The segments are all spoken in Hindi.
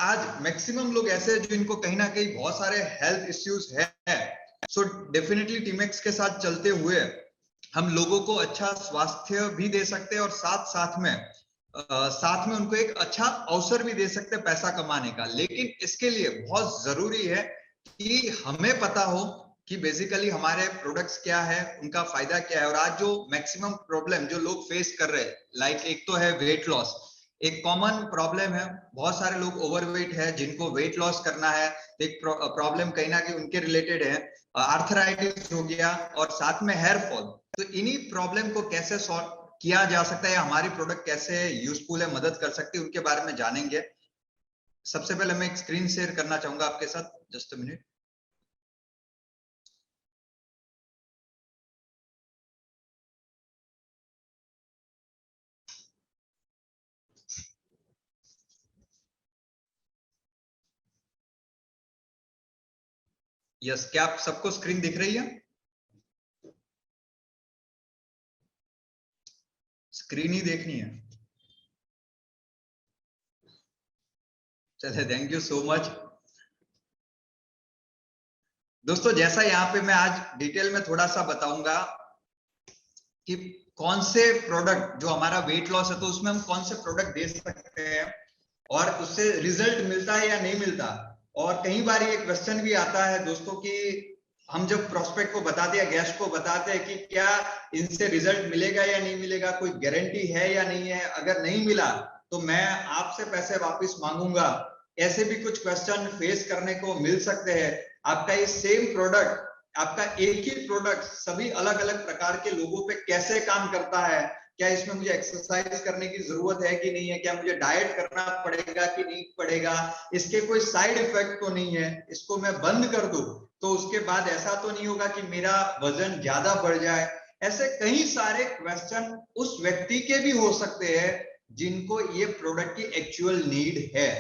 आज मैक्सिमम लोग ऐसे हैं जो इनको कहीं ना कहीं बहुत सारे हेल्थ इश्यूज है। सो डेफिनेटली टीमेक्स के साथ चलते हुए हम लोगों को अच्छा स्वास्थ्य भी दे सकते हैं और साथ में उनको एक अच्छा अवसर भी दे सकते हैं पैसा कमाने का। लेकिन इसके लिए बहुत जरूरी है कि हमें पता हो कि बेसिकली हमारे प्रोडक्ट्स क्या है, उनका फायदा क्या है। और आज जो मैक्सिमम प्रॉब्लम जो लोग फेस कर रहे हैं, लाइक एक तो है वेट लॉस, एक कॉमन प्रॉब्लम है। बहुत सारे लोग ओवरवेट है जिनको वेट लॉस करना है। एक प्रॉब्लम कहीं ना कहीं उनके रिलेटेड है, आर्थराइटिस हो गया और साथ में हेयर फॉल। तो इन्हीं प्रॉब्लम को कैसे सॉल्व किया जा सकता है या हमारी प्रोडक्ट कैसे यूजफुल है, मदद कर सकती है, उनके बारे में जानेंगे। सबसे पहले मैं एक स्क्रीन शेयर करना चाहूंगा आपके साथ, जस्ट अ मिनट। यस, क्या आप सबको स्क्रीन दिख रही है? स्क्रीन ही देखनी है। चलिए, थैंक यू सो मच। दोस्तों, जैसा यहाँ पे मैं आज डिटेल में थोड़ा सा बताऊंगा कि कौन से प्रोडक्ट जो हमारा वेट लॉस है तो उसमें हम कौन से प्रोडक्ट दे सकते हैं और उससे रिजल्ट मिलता है या नहीं मिलता। और कई बार ये क्वेश्चन भी आता है दोस्तों कि हम जब प्रोस्पेक्ट को बताते हैं, गेस्ट को बताते हैं कि क्या इनसे रिजल्ट मिलेगा या नहीं मिलेगा, कोई गारंटी है या नहीं है, अगर नहीं मिला तो मैं आपसे पैसे वापस मांगूंगा। ऐसे भी कुछ क्वेश्चन फेस करने को मिल सकते हैं। आपका ये सेम प्रोडक्ट, आपका एक ही प्रोडक्ट सभी अलग अलग प्रकार के लोगों पे कैसे काम करता है, क्या इसमें मुझे एक्सरसाइज करने की जरूरत है कि नहीं है, क्या मुझे डाइट करना पड़ेगा कि नहीं पड़ेगा, इसके कोई साइड इफेक्ट तो नहीं है, इसको मैं बंद कर दूं तो उसके बाद ऐसा तो नहीं होगा कि मेरा वजन ज्यादा बढ़ जाए। ऐसे कई सारे क्वेश्चन उस व्यक्ति के भी हो सकते हैं जिनको ये प्रोडक्ट की एक्चुअल नीड है।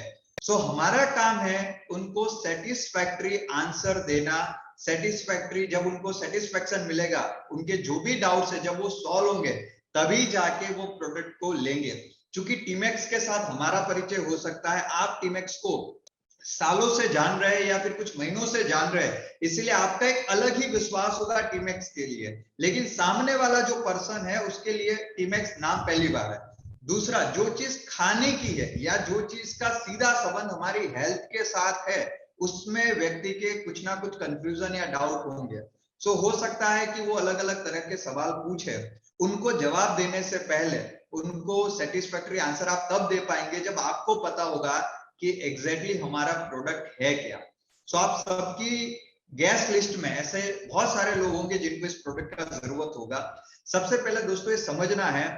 सो हमारा काम है उनको सेटिस्फैक्ट्री आंसर देना। सेटिस्फैक्ट्री, जब उनको सेटिस्फैक्शन मिलेगा, उनके जो भी डाउट्स है जब वो सॉल्व होंगे तभी जाके वो प्रोडक्ट को लेंगे। क्योंकि टीमेक्स के साथ हमारा परिचय हो सकता है, आप टीमेक्स को सालों से जान रहे हैं या फिर कुछ महीनों से जान रहे हैं, इसलिए आपका एक अलग ही विश्वास होगा टीमेक्स के लिए। लेकिन सामने वाला जो पर्सन है उसके लिए टीमेक्स नाम पहली बार है। दूसरा, जो चीज खाने की है या जो चीज का सीधा संबंध हमारी हेल्थ के साथ है उसमें व्यक्ति के कुछ ना कुछ कंफ्यूजन या डाउट होंगे। सो हो सकता है कि वो अलग अलग तरह के सवाल पूछे, उनको जवाब देने से पहले उनको सेटिस्फैक्टरी आंसर आप तब दे पाएंगे जब आपको पता होगा कि एग्जैक्टली हमारा प्रोडक्ट है क्या। सो आप सबकी गैस लिस्ट में ऐसे बहुत सारे लोग होंगे जिनको इस प्रोडक्ट का जरूरत होगा। सबसे पहले दोस्तों ये समझना है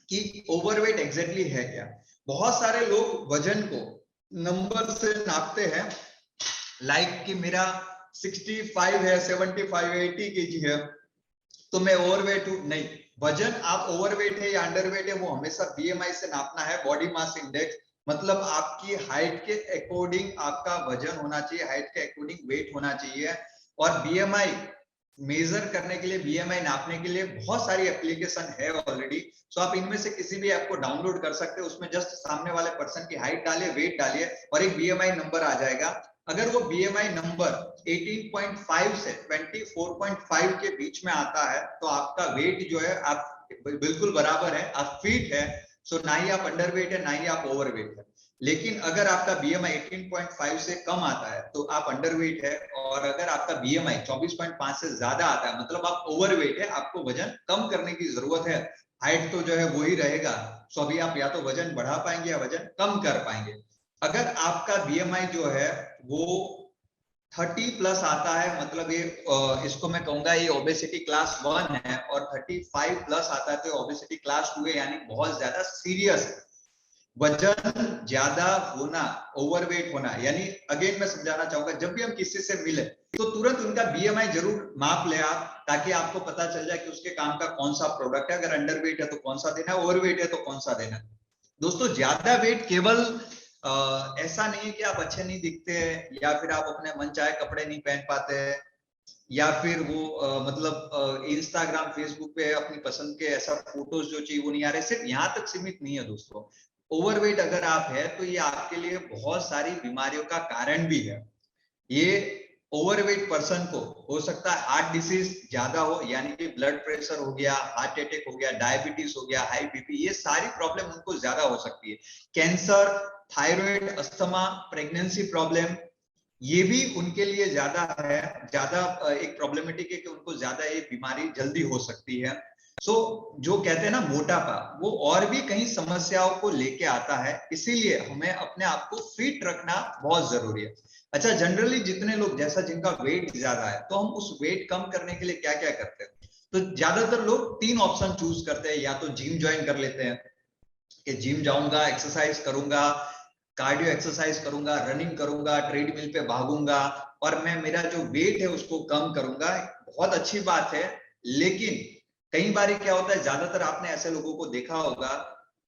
कि ओवरवेट एग्जैक्टली है क्या। बहुत सारे लोग वजन को नंबर से नापते हैं, लाइक कि मेरा 65 है, 75 80 केजी है तो मैं ओवरवेट हूं। नहीं, वजन आप ओवरवेट है या अंडरवेट है वो हमेशा बीएमआई से नापना है, बॉडी मास इंडेक्स। मतलब आपकी हाइट के अकॉर्डिंग आपका वजन होना चाहिए, हाइट के अकॉर्डिंग वेट होना चाहिए। और बीएमआई मेजर करने के लिए, बीएमआई नापने के लिए बहुत सारी एप्लीकेशन है ऑलरेडी। सो आप इनमें से किसी भी ऐप को डाउनलोड कर सकते हो, उसमें जस्ट सामने वाले पर्सन की हाइट डालिए, वेट डालिए और एक बीएमआई नंबर आ जाएगा। अगर वो बीएमआई नंबर 18.5 से 24.5 के बीच में आता है तो आपका वेट जो है आप बिल्कुल बराबर है, आप फिट है। सो ना ही आप अंडरवेट है ना ही आप ओवरवेट है। लेकिन अगर आपका बीएमआई 18.5 से कम आता है तो आप अंडरवेट है, और अगर आपका बीएमआई 24.5 से ज्यादा आता है मतलब आप ओवरवेट है, आपको वजन कम करने की जरूरत है। हाइट तो जो है वही रहेगा। सो अभी आप या तो वजन बढ़ा पाएंगे या वजन कम कर पाएंगे। अगर आपका बीएमआई जो है वो 30 प्लस आता है, मतलब ये इसको मैं कहूंगा ये ओबेसिटी क्लास 1 है, और 35 प्लस आता है तो ओबेसिटी क्लास 2 है, यानी बहुत ज्यादा सीरियस है। वजन ज्यादा होना, ओवरवेट होना, यानी अगेन मैं समझाना चाहूंगा, जब भी हम किसी से मिले तो तुरंत उनका बीएमआई जरूर माप ले आप, ताकि आपको पता चल जाए कि उसके काम का कौन सा प्रोडक्ट है। अगर अंडरवेट है तो कौन सा देना है, ओवरवेट है तो कौन सा देना है। दोस्तों, ज्यादा वेट केवल ऐसा नहीं है कि आप अच्छे नहीं दिखते हैं या फिर आप अपने मन चाहे कपड़े नहीं पहन पाते हैं या फिर वो मतलब इंस्टाग्राम फेसबुक पे अपनी पसंद के ऐसा फोटोज जो चाहिए वो नहीं आ रहे। सिर्फ यहाँ तक सीमित नहीं है दोस्तों। ओवरवेट अगर आप है तो ये आपके लिए बहुत सारी बीमारियों का कारण भी है। ये ओवरवेट पर्सन को हो सकता है हार्ट डिसीज ज्यादा हो, यानी कि ब्लड प्रेशर हो गया, हार्ट अटैक हो गया, डायबिटीज हो गया, हाई बीपी, ये सारी प्रॉब्लम उनको ज्यादा हो सकती है। Cancer, thyroid, asthma, pregnancy problem, ये भी उनके लिए ज्यादा है, ज्यादा एक प्रॉब्लमेटिक है कि उनको ज्यादा ये बीमारी जल्दी हो सकती है। सो जो कहते हैं ना मोटापा, वो और भी कई समस्याओं को लेके आता है, इसीलिए हमें अपने आप को फिट रखना बहुत जरूरी है। अच्छा, जनरली जितने लोग, जैसा जिनका वेट ज्यादा है, तो हम उस वेट कम करने के लिए क्या क्या करते हैं? तो ज्यादातर लोग 3 ऑप्शन चूज करते हैं। या तो जिम ज्वाइन कर लेते हैं कि जिम जाऊंगा, एक्सरसाइज करूंगा, कार्डियो एक्सरसाइज करूंगा, रनिंग करूंगा, ट्रेडमिल पे भागूंगा और मैं मेरा जो वेट है उसको कम करूंगा। बहुत अच्छी बात है, लेकिन कई बार क्या होता है, ज्यादातर आपने ऐसे लोगों को देखा होगा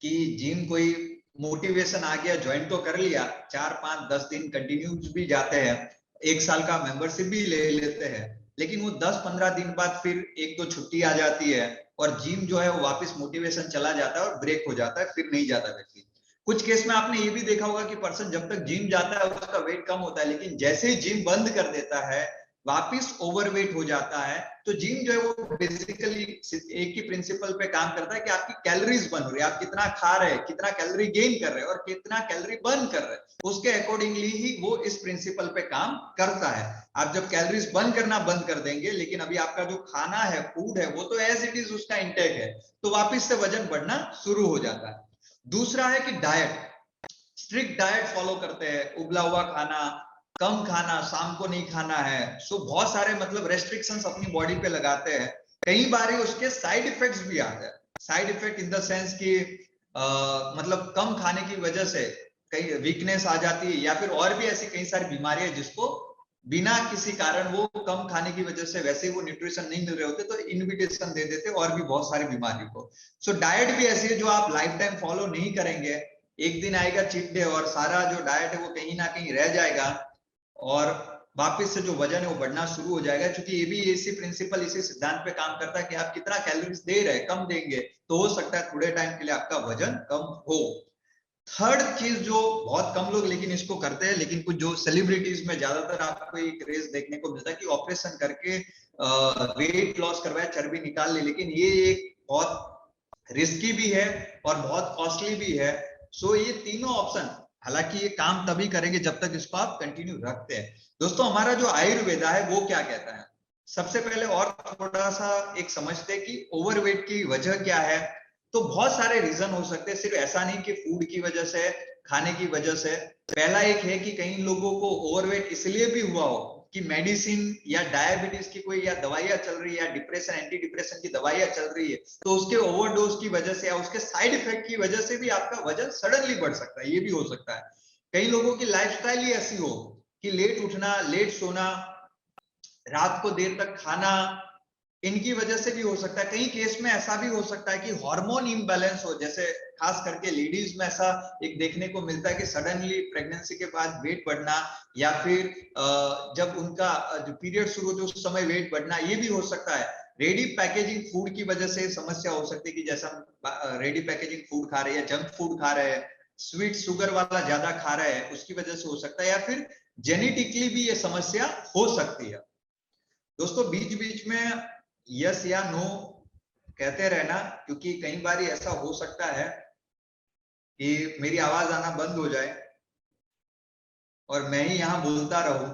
कि जिम कोई मोटिवेशन आ गया, ज्वाइन तो कर लिया, 4 5 10 दिन कंटिन्यूस भी जाते हैं, 1 साल का मेंबरशिप भी ले लेते हैं, लेकिन वो 10 15 दिन बाद फिर 1 2 छुट्टी आ जाती है और जिम जो है वो वापस मोटिवेशन चला जाता है और ब्रेक हो जाता है, फिर नहीं जाता व्यक्ति। कुछ केस में आपने ये भी देखा होगा कि पर्सन जब तक जिम जाता है उसका वेट कम होता है, लेकिन जैसे ही जिम बंद कर देता है वापिस ओवरवेट हो जाता है। तो जिम जो है वो बेसिकली एक ही प्रिंसिपल पे काम करता है कि आपकी कैलोरीज बर्न हो रही है, आप कितना खा रहे हैं, कितना कैलोरी गेन कर रहे हैं और कितना कैलोरी बर्न कर रहे हैं, उसके अकॉर्डिंगली ही वो इस प्रिंसिपल पे काम करता है। आप जब कैलोरीज बर्न करना बंद कर देंगे, लेकिन अभी आपका जो खाना है, फूड है, वो तो एज इट इज उसका इंटेक है, तो वापिस से वजन बढ़ना शुरू हो जाता है। दूसरा है कि डाइट, स्ट्रिक्ट डाइट फॉलो करते हैं, उबला हुआ खाना, कम खाना, शाम को नहीं खाना है। सो बहुत सारे मतलब रेस्ट्रिक्शंस अपनी बॉडी पे लगाते हैं। कई बार उसके साइड इफेक्ट्स भी आते हैं। Side effect in the sense कि मतलब कम खाने की वजह से कई वीकनेस आ जाती है, या फिर और भी ऐसी कई सारी बीमारियां जिसको बिना किसी कारण वो कम खाने की वजह से वैसे ही वो न्यूट्रिशन नहीं मिल रहे होते तो इनविटेशन दे देते और भी बहुत सारी बीमारियों को। सो डाइट भी ऐसी है जो आप लाइफ टाइम फॉलो नहीं करेंगे, एक दिन आएगा चीट डे और सारा जो डाइट है वो कहीं ना कहीं रह जाएगा और वापस से जो वजन है वो बढ़ना शुरू हो जाएगा। क्योंकि ये भी इसी प्रिंसिपल, इसी सिद्धांत पे काम करता है कि आप कितना कैलोरीज दे रहे हैं, कम देंगे तो हो सकता है थोड़े टाइम के लिए आपका वजन कम हो। थर्ड चीज जो बहुत कम लोग लेकिन इसको करते हैं, लेकिन कुछ जो सेलिब्रिटीज में ज्यादातर आपको एक क्रेज देखने को मिलता है कि ऑपरेशन करके वेट लॉस करवाए, चर्बी निकाल ली, लेकिन ये एक बहुत रिस्की भी है और बहुत कॉस्टली भी है। सो ये तीनों ऑप्शन, हालांकि ये काम तभी करेंगे जब तक इसको आप कंटिन्यू रखते हैं। दोस्तों, हमारा जो आयुर्वेदा है वो क्या कहता है, सबसे पहले और थोड़ा सा एक समझते हैं कि ओवरवेट की वजह क्या है। तो बहुत सारे रीजन हो सकते हैं, सिर्फ ऐसा नहीं कि फूड की वजह से, खाने की वजह से। पहला एक है कि कई लोगों को ओवरवेट इसलिए भी हुआ हो कि मेडिसिन या डायबिटीज की कोई या दवाइयां चल रही है या डिप्रेशन, एंटी डिप्रेशन की दवाइयां चल रही है, तो उसके ओवरडोज की वजह से या उसके साइड इफेक्ट की वजह से भी आपका वजन सडनली बढ़ सकता है, ये भी हो सकता है। कई लोगों की लाइफस्टाइल ही ऐसी हो कि लेट उठना, लेट सोना, रात को देर तक खाना, इनकी वजह से भी हो सकता है। कई केस में ऐसा भी हो सकता है कि हार्मोन इम्बैलेंस हो, जैसे खास करके लेडीज में ऐसा एक देखने को मिलता है कि सडनली प्रेगनेंसी के बाद वेट बढ़ना, या फिर जब उनका जो पीरियड शुरू होते उस समय वेट बढ़ना, ये भी हो सकता है। रेडी पैकेजिंग फूड की वजह से समस्या हो सकती है कि जैसा रेडी पैकेजिंग फूड खा रहे हैं, जंक फूड खा रहे हैं, स्वीट शुगर वाला ज्यादा खा रहे हैं, उसकी वजह से हो सकता है, या फिर जेनेटिकली भी ये समस्या हो सकती है। दोस्तों, बीच बीच में यस या नो कहते रहना, क्योंकि कई बार ऐसा हो सकता है कि मेरी आवाज आना बंद हो जाए और मैं ही यहाँ बोलता रहूं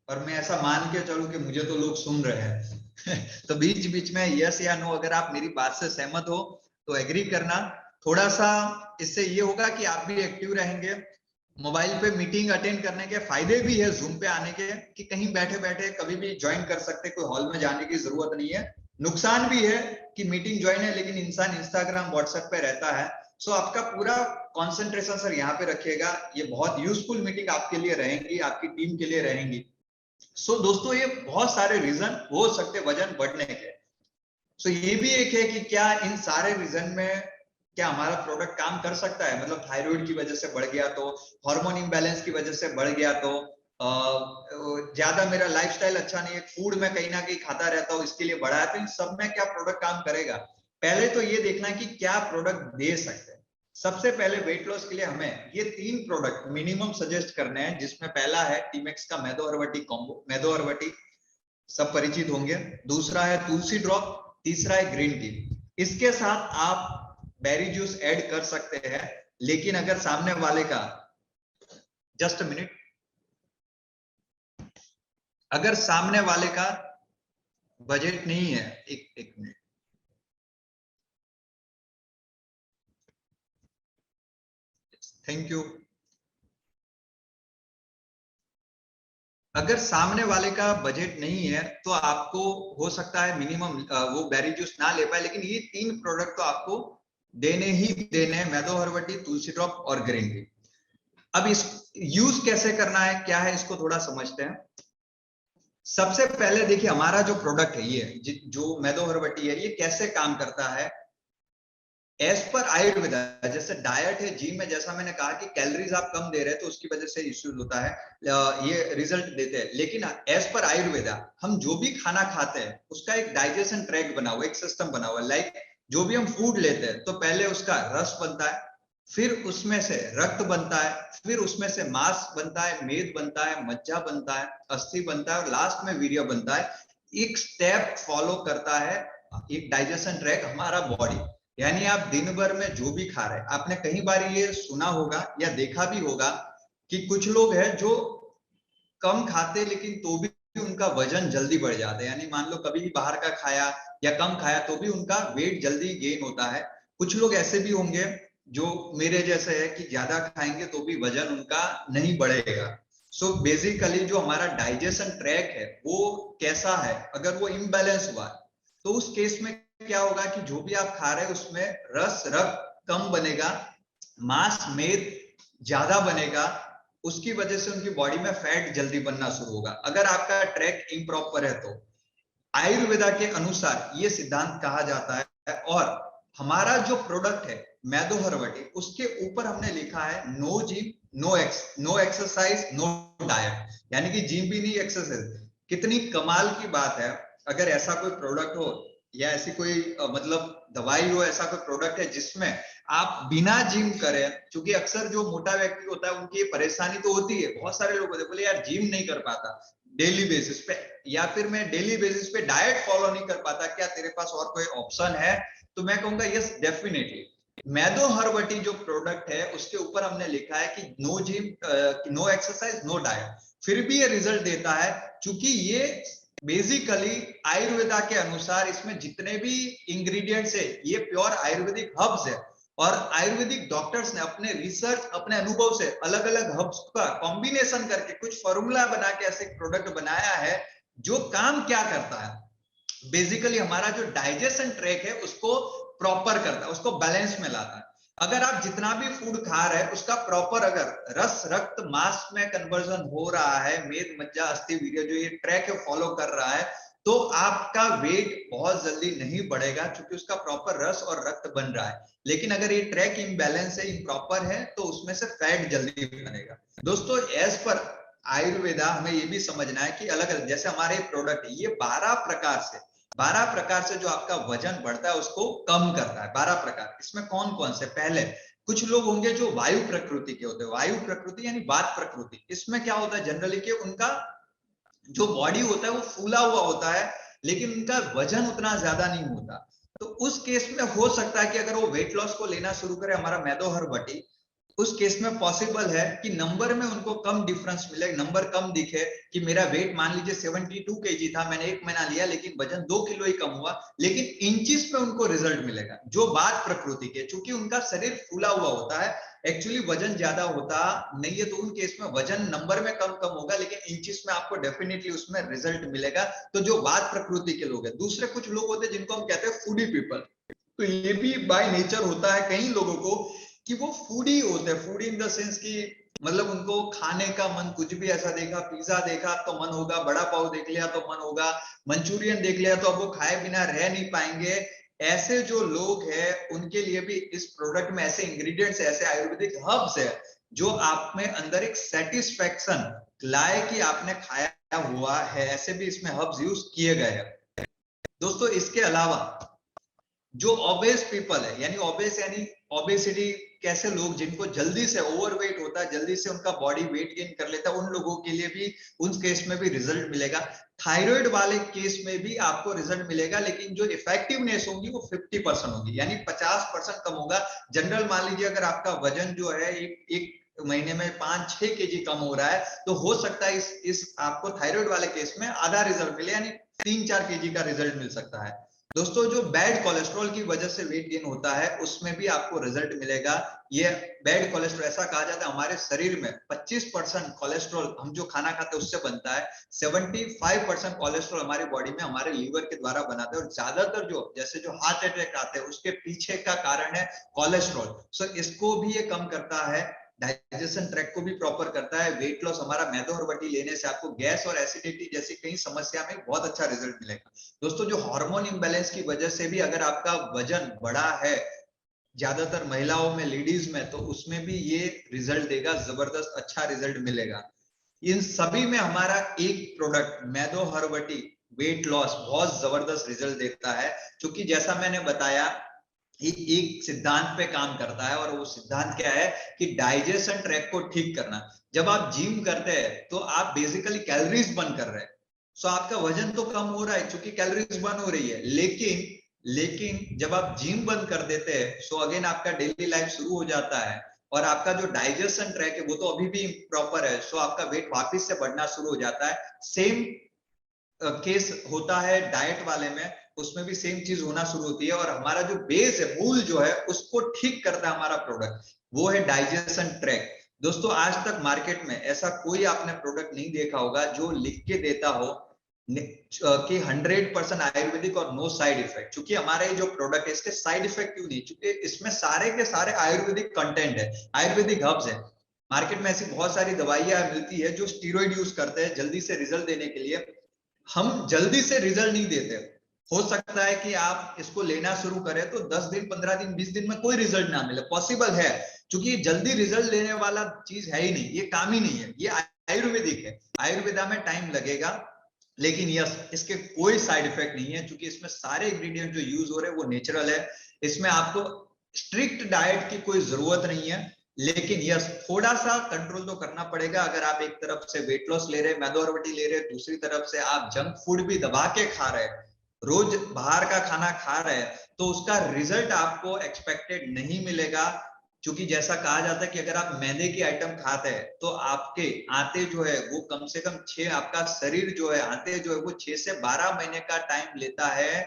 और मैं ऐसा मान के चलूं कि मुझे तो लोग सुन रहे हैं तो बीच बीच में यस या नो, अगर आप मेरी बात से सहमत हो तो एग्री करना। थोड़ा सा इससे ये होगा कि आप भी एक्टिव रहेंगे। मोबाइल पे मीटिंग अटेंड करने के फायदे भी है जूम पे आने के, कि कहीं बैठे बैठे कभी भी ज्वाइन कर सकते, कोई हॉल में जाने की जरूरत नहीं है। नुकसान भी है कि मीटिंग ज्वाइन है लेकिन इंसान इंस्टाग्राम व्हाट्सएप पे रहता है। सो आपका पूरा कॉन्सेंट्रेशन सर यहाँ पे रखिएगा, ये बहुत यूजफुल मीटिंग आपके लिए रहेंगी, आपकी टीम के लिए रहेंगी। सो दोस्तों, ये बहुत सारे रीजन हो सकते वजन बढ़ने के। सो ये भी एक है कि क्या इन सारे रीजन में क्या हमारा प्रोडक्ट काम कर सकता है, मतलब थायराइड की वजह से बढ़ गया तो, हार्मोन इम्बैलेंस की वजह से बढ़ गया तो, ज्यादा मेरा लाइफस्टाइल अच्छा नहीं है, फूड में कहीं ना कहीं खाता रहता हूँ इसके लिए बढ़ा है, तो इन सब में क्या प्रोडक्ट काम करेगा। पहले तो ये देखना है कि क्या प्रोडक्ट दे सकते हैं। सबसे पहले वेट लॉस के लिए हमें ये 3 प्रोडक्ट मिनिमम सजेस्ट करने हैं, जिसमें पहला है टीमेक्स का मैदो हर्बटी कॉम्बो। मैदो हर्बटी सब परिचित होंगे। दूसरा है तुलसी ड्रॉप, तीसरा है ग्रीन टी। इसके साथ आप बेरी जूस ऐड कर सकते हैं, लेकिन अगर सामने वाले का, जस्ट मिनट, अगर सामने वाले का बजट नहीं है, एक मिनट, थैंक यू। अगर सामने वाले का बजट नहीं है तो आपको हो सकता है मिनिमम वो बेरी जूस ना ले पाए, लेकिन ये 3 प्रोडक्ट तो आपको देने ही देने हैं, मैदो हर्बटी, तुलसी ड्रॉप और ग्रीन टी। अब इस यूज कैसे करना है, क्या है, इसको थोड़ा समझते हैं। सबसे पहले देखिए, हमारा जो प्रोडक्ट है ये जो मैदो हर्बटी है, ये कैसे काम करता है एज पर आयुर्वेदा। जैसे डाइट है, जिम में जैसा मैंने कहा कि कैलोरीज आप कम दे रहे हैं तो उसकी वजह से इश्यूज होता है, ये रिजल्ट देते हैं। लेकिन एज पर आयुर्वेदा हम जो भी खाना खाते हैं उसका एक डाइजेशन ट्रैक बना हुआ, एक सिस्टम बना हुआ। लाइक जो भी हम फूड लेते हैं तो पहले उसका रस बनता है, फिर उसमें से रक्त बनता है, फिर उसमें से मांस बनता है, मेद बनता है, मज्जा बनता है, अस्थि बनता है और लास्ट में वीर्य बनता है। एक स्टेप फॉलो करता है एक डाइजेशन ट्रैक हमारा बॉडी। यानी आप दिन भर में जो भी खा रहे हैं, आपने कई बार ये सुना होगा या देखा भी होगा कि कुछ लोग हैं जो कम खाते लेकिन तो भी उनका वजन जल्दी बढ़ जाता है। यानी मान लो कभी भी बाहर का खाया या कम खाया तो भी उनका वेट जल्दी गेन होता है। कुछ लोग ऐसे भी होंगे जो मेरे जैसे है कि ज्यादा खाएंगे तो भी वजन उनका नहीं बढ़ेगा। सो बेसिकली जो हमारा डाइजेशन ट्रैक है वो कैसा है, अगर वो इम्बैलेंस हुआ तो उस केस में क्या होगा कि जो भी आप खा रहे हैं उसमें रस रक्त कम बनेगा, मांस मेद ज्यादा बनेगा, उसकी वजह से उनकी बॉडी में फैट जल्दी बनना शुरू होगा। अगर आपका ट्रैक इम्प्रॉपर है तो आयुर्वेदा के अनुसार ये सिद्धांत कहा जाता है। और हमारा जो प्रोडक्ट है मैदो हर्बटी, उसके ऊपर हमने लिखा है no gym no exercise no diet, यानी कि जिम भी नहीं, एक्सरसाइज। कितनी कमाल की बात है, अगर ऐसा कोई प्रोडक्ट हो या ऐसी कोई मतलब दवाई हो, ऐसा कोई प्रोडक्ट है जिसमें आप बिना जिम करें। क्योंकि अक्सर जो मोटा व्यक्ति होता है उनकी परेशानी तो होती है, बहुत सारे लोग होते हैं बोले यार जिम नहीं कर पाता डेली बेसिस पे, या फिर मैं डेली बेसिस पे डाइट फॉलो नहीं कर पाता, क्या तेरे पास और कोई ऑप्शन है? तो मैं कहूंगा यस डेफिनेटली। मैदो हर्बटी जो प्रोडक्ट है उसके ऊपर हमने लिखा है कि no gym no exercise no diet, फिर भी ये रिजल्ट देता है। क्योंकि ये बेसिकली आयुर्वेदा के अनुसार इसमें जितने भी इंग्रेडिएंट्स है ये प्योर आयुर्वेदिक हर्ब्स है। और आयुर्वेदिक डॉक्टर्स ने अपने रिसर्च अपने अनुभव से अलग अलग हर्ब्स का कॉम्बिनेशन करके कुछ फॉर्मूला बना के ऐसे प्रोडक्ट बनाया है जो काम क्या करता है, बेसिकली हमारा जो डाइजेशन ट्रैक है उसको प्रॉपर करता है, उसको बैलेंस में लाता है। अगर आप जितना भी फूड खा रहे हैं उसका प्रॉपर अगर रस रक्त मांस में कन्वर्जन हो रहा है, मेद मज्जा अस्थि वीर्य जो ये ट्रैक फॉलो कर रहा है, तो आपका वेट बहुत जल्दी नहीं बढ़ेगा क्योंकि उसका प्रॉपर रस और रक्त बन रहा है। लेकिन अगर ये ट्रैक इम्बैलेंस है, इम्प्रॉपर है, तो उसमें से फैट जल्दी बनेगा। दोस्तों एज पर आयुर्वेदा हमें ये भी समझना है कि अलग अलग, जैसे हमारे प्रोडक्ट है ये 12 प्रकार से जो आपका वजन बढ़ता है उसको कम करता है। 12 प्रकार, इसमें कौन कौन से? पहले कुछ लोग होंगे जो वायु प्रकृति के होते हैं, वायु प्रकृति यानी वात प्रकृति। इसमें क्या होता है जनरली कि उनका जो बॉडी होता है वो फूला हुआ होता है लेकिन उनका वजन उतना ज्यादा नहीं होता। तो उस केस में हो सकता है कि अगर वो वेट लॉस को लेना शुरू करे हमारा मैदो हर्बटी, उस केस में पॉसिबल है कि नंबर में उनको कम डिफरेंस मिले, नंबर कम दिखे कि मेरा वेट मान लीजिए 72 केजी था, मैंने 1 महीना लिया लेकिन वजन 2 किलो ही कम हुआ, लेकिन इंचिस पे उनको रिजल्ट मिलेगा। जो बात प्रकृति के, चूंकि उनका शरीर फूला हुआ होता है, एक्चुअली वजन ज्यादा होता नहीं है, तो उन केस में वजन नंबर में कम कम होगा लेकिन इंचिस में आपको डेफिनेटली उसमें रिजल्ट मिलेगा। तो जो बात प्रकृति के लोग हैं। दूसरे कुछ लोग होते हैं जिनको हम कहते हैं फूडी पीपल, तो ये भी बाय नेचर होता है कई लोगों को कि वो फूडी होते हैं। फूडी इन द सेंस कि मतलब उनको खाने का मन, कुछ भी ऐसा देखा, पिज्जा देखा तो मन होगा, बड़ा पाव देख लिया तो मन होगा, मंचूरियन देख लिया तो अब वो खाए बिना रह नहीं पाएंगे। ऐसे जो लोग हैं उनके लिए भी इस प्रोडक्ट में ऐसे इंग्रेडिएंट्स, ऐसे आयुर्वेदिक हर्ब्स है जो आप में अंदर एक सेटिस्फेक्शन लाए कि आपने खाया हुआ है। ऐसे भी इसमें हर्ब्स यूज किए गए हैं। दोस्तों इसके अलावा जो ओबेस पीपल है, यानी ओबेस यानी ओबेसिटी, कैसे लोग जिनको जल्दी से ओवरवेट होता है, जल्दी से उनका बॉडी वेट गेन कर लेता है, उन लोगों के लिए भी उन केस में भी रिजल्ट मिलेगा। थायराइड वाले केस में भी आपको रिजल्ट मिलेगा, लेकिन जो इफेक्टिवनेस होगी वो 50% होगी, यानी 50% कम होगा। जनरल मान लीजिए अगर आपका वजन जो है एक महीने में 5-6 केजी कम हो रहा है, तो हो सकता है इस आपको थायराइड वाले केस में आधा रिजल्ट मिले, यानी 3-4 केजी का रिजल्ट मिल सकता है। दोस्तों जो बैड कोलेस्ट्रॉल की वजह से वेट गेन होता है, उसमें भी आपको रिजल्ट मिलेगा। ये बैड कोलेस्ट्रॉल, ऐसा कहा जाता है हमारे शरीर में 25% कोलेस्ट्रॉल हम जो खाना खाते हैं उससे बनता है, 75% कोलेस्ट्रॉल हमारी बॉडी में हमारे लीवर के द्वारा बनाते हैं, और ज्यादातर जो जैसे जो हार्ट अटैक आते हैं उसके पीछे का कारण है कोलेस्ट्रॉल। सो इसको भी ये कम करता है, डाइजेशन ट्रैक को भी प्रॉपर करता है। वेट लॉस हमारा मैदो और बटी लेने से आपको गैस और एसिडिटी जैसी कई समस्या में बहुत अच्छा रिजल्ट मिलेगा। दोस्तों जो हार्मोन इम्बैलेंस की वजह से भी अगर आपका वजन बढ़ा है, ज्यादातर महिलाओं में, लेडीज में, तो उसमें भी ये रिजल्ट देगा, जबरदस्त अच्छा रिजल्ट मिलेगा। इन सभी में हमारा एक प्रोडक्ट मैदो हर्बटी वेट लॉस बहुत जबरदस्त रिजल्ट देता है, क्योंकि जैसा मैंने बताया एक सिद्धांत पे काम करता है, और वो सिद्धांत क्या है कि डाइजेशन ट्रैक को ठीक करना। जब आप जिम करते हैं तो आप बेसिकली कैलोरीज बर्न कर रहे हैं, सो आपका वजन तो कम हो रहा है क्योंकि कैलोरीज बर्न हो रही है, लेकिन जब आप जिम बंद कर देते हैं, सो अगेन आपका डेली लाइफ शुरू हो जाता है, और आपका जो डाइजेशन ट्रैक है वो तो अभी भी प्रॉपर है, सो आपका वेट वापस से बढ़ना शुरू हो जाता है। सेम केस होता है डाइट वाले में, उसमें भी सेम चीज होना शुरू होती है, और हमारा जो बेस है, मूल जो है, उसको ठीक करता है हमारा प्रोडक्ट, वो है डाइजेशन ट्रैक। दोस्तों आज तक मार्केट में ऐसा कोई आपने प्रोडक्ट नहीं देखा होगा जो लिख के देता हो कि 100% आयुर्वेदिक और नो साइड इफेक्ट। क्योंकि हमारे जो प्रोडक्ट है इसके साइड इफेक्ट क्यों नहीं, क्योंकि इसमें सारे के सारे आयुर्वेदिक कंटेंट है, आयुर्वेदिक हर्ब्स है। मार्केट में ऐसी बहुत सारी दवाइयां मिलती है जो स्टीरॉइड यूज करते हैं जल्दी से रिजल्ट देने के लिए, हम जल्दी से रिजल्ट नहीं देते। हो सकता है कि आप इसको लेना शुरू करें तो 10 दिन, 15 दिन, 20 दिन में कोई रिजल्ट ना मिले, पॉसिबल है, क्योंकि ये जल्दी रिजल्ट लेने वाला चीज है ही नहीं, ये काम ही नहीं है, ये आयुर्वेदिक है। आयुर्वेदा में टाइम लगेगा, लेकिन यस इसके कोई साइड इफेक्ट नहीं है, क्योंकि इसमें सारे इंग्रेडिएंट जो यूज हो रहे हैं वो नेचुरल है। इसमें आपको स्ट्रिक्ट डाइट की कोई जरूरत नहीं है, लेकिन यस थोड़ा सा कंट्रोल तो करना पड़ेगा। अगर आप एक तरफ से वेट लॉस ले रहे हैं, मैदो और बटी ले रहे हैं, दूसरी तरफ से आप जंक फूड भी दबा के खा रहे हैं, रोज बाहर का खाना खा रहे हैं, तो उसका रिजल्ट आपको एक्सपेक्टेड नहीं मिलेगा। क्योंकि जैसा कहा जाता है कि अगर आप मैदे की आइटम खाते हैं तो आपके आते जो है वो कम से कम 6, आपका शरीर जो है आते जो है वो 6 से 12 महीने का टाइम लेता है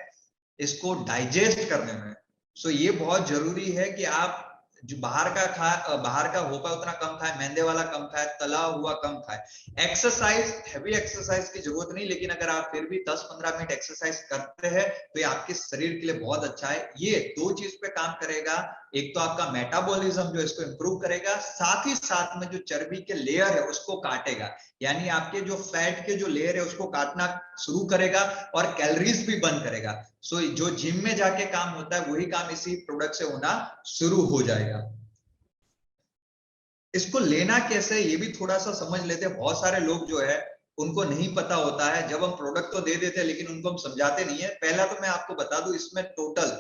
इसको डाइजेस्ट करने में। सो ये बहुत जरूरी है कि आप जो बाहर का हो पाए उतना कम खाए, मैदे वाला कम खाए, तला हुआ कम खाए। एक्सरसाइज, हैवी एक्सरसाइज की जरूरत नहीं, लेकिन अगर आप फिर भी 10-15 मिनट एक्सरसाइज करते हैं तो ये आपके शरीर के लिए बहुत अच्छा है। ये दो चीज पे काम करेगा, एक तो आपका मेटाबॉलिज्म जो इसको इंप्रूव करेगा, साथ ही साथ में जो चर्बी के लेयर है उसको काटेगा, यानी आपके जो फैट के जो लेयर है उसको काटना शुरू करेगा, और कैलोरीज भी बर्न करेगा। सो जो जिम में जाके काम होता है वही काम इसी प्रोडक्ट से होना शुरू हो जाएगा। इसको लेना कैसे ये भी थोड़ा सा समझ लेते हैं। बहुत सारे लोग जो है उनको नहीं पता होता है, जब हम प्रोडक्ट तो दे देते हैं लेकिन उनको हम समझाते नहीं है। पहला तो मैं आपको बता दूं, इसमें टोटल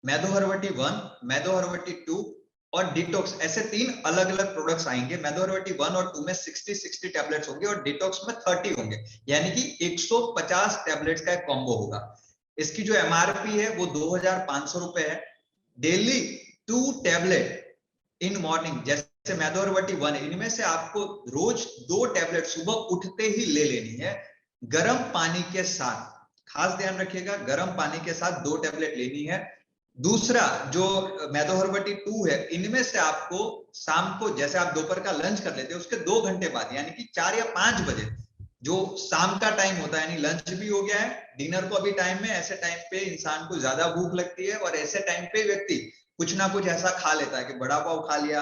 मैदो हर्बटी 1, मैदो हर्बटी 2 और डिटॉक्स, ऐसे 3 अलग अलग प्रोडक्ट्स आएंगे। मैदो हर्बटी 1 और 2 में 60 टैबलेट्स होंगे, और डिटॉक्स में 30 होंगे, यानी कि 150 टैबलेट्स का एक कॉम्बो होगा। इसकी जो एमआरपी है वो 2500 रुपए है। डेली 2 टैबलेट इन मॉर्निंग, जैसे मैदो और बटी 1, इनमें से आपको रोज 2 टैबलेट सुबह उठते ही ले लेनी है, गर्म पानी के साथ। खास ध्यान रखिएगा, गर्म पानी के साथ 2 टैबलेट लेनी है। दूसरा जो मैदो हर्बटी 2 है, इनमें से आपको शाम को, जैसे आप दोपहर का लंच कर लेते हैं उसके 2 घंटे बाद, यानी कि 4 या 5 बजे, जो शाम का टाइम होता है, यानी लंच भी हो गया है, डिनर को अभी टाइम में, ऐसे टाइम पे इंसान को ज्यादा भूख लगती है, और ऐसे टाइम पे व्यक्ति कुछ ना कुछ ऐसा खा लेता है कि बड़ा पाव खा लिया,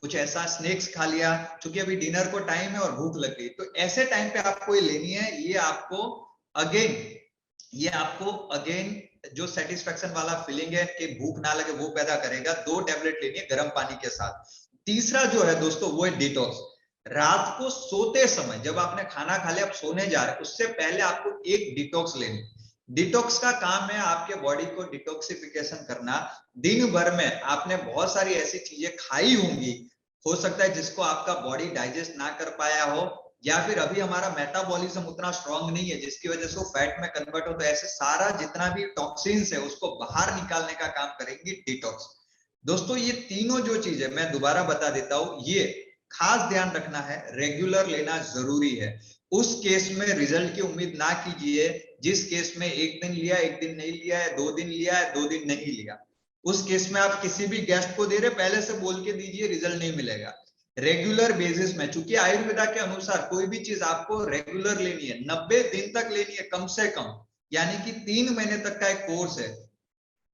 कुछ ऐसा स्नैक्स खा लिया, क्योंकि अभी डिनर को टाइम है और भूख लग गई। तो ऐसे टाइम पे आपको ये लेनी है। ये आपको अगेन जो सेटिस्फेक्शन वाला फीलिंग है कि भूख ना लगे वो पैदा करेगा। 2 टैबलेट लेनी है गर्म पानी के साथ। तीसरा जो है दोस्तों वो है डिटॉक्स। रात को सोते समय, जब आपने खाना खा लिया, आप सोने जा रहे हैं, उससे पहले आपको एक डिटॉक्स लेनी। डिटॉक्स का काम है आपके बॉडी को डिटॉक्सिफिकेशन करना। दिन भर में आपने बहुत सारी ऐसी चीजें खाई होंगी, हो सकता है जिसको आपका बॉडी डाइजेस्ट ना कर पाया हो, या फिर अभी हमारा मेटाबॉलिज्म उतना स्ट्रांग नहीं है जिसकी वजह से वो फैट में कन्वर्ट हो। तो ऐसे सारा जितना भी टॉक्सिन्स है उसको बाहर निकालने का काम करेंगी डिटॉक्स। दोस्तों ये तीनों जो चीजें मैं दोबारा बता देता हूं, ये खास ध्यान रखना है, रेगुलर लेना जरूरी है। उस केस में रिजल्ट की उम्मीद ना कीजिए जिस केस में एक दिन लिया, एक दिन नहीं लिया है, 2 दिन लिया है, 2 दिन नहीं लिया। उस केस में आप किसी भी गेस्ट को दे रहे पहले से बोल के दीजिए, रिजल्ट नहीं मिलेगा। रेगुलर बेसिस में, चूंकि आयुर्वेदा के अनुसार कोई भी चीज आपको रेगुलर लेनी है, 90 दिन तक लेनी है कम से कम, यानी कि 3 महीने तक का एक कोर्स है,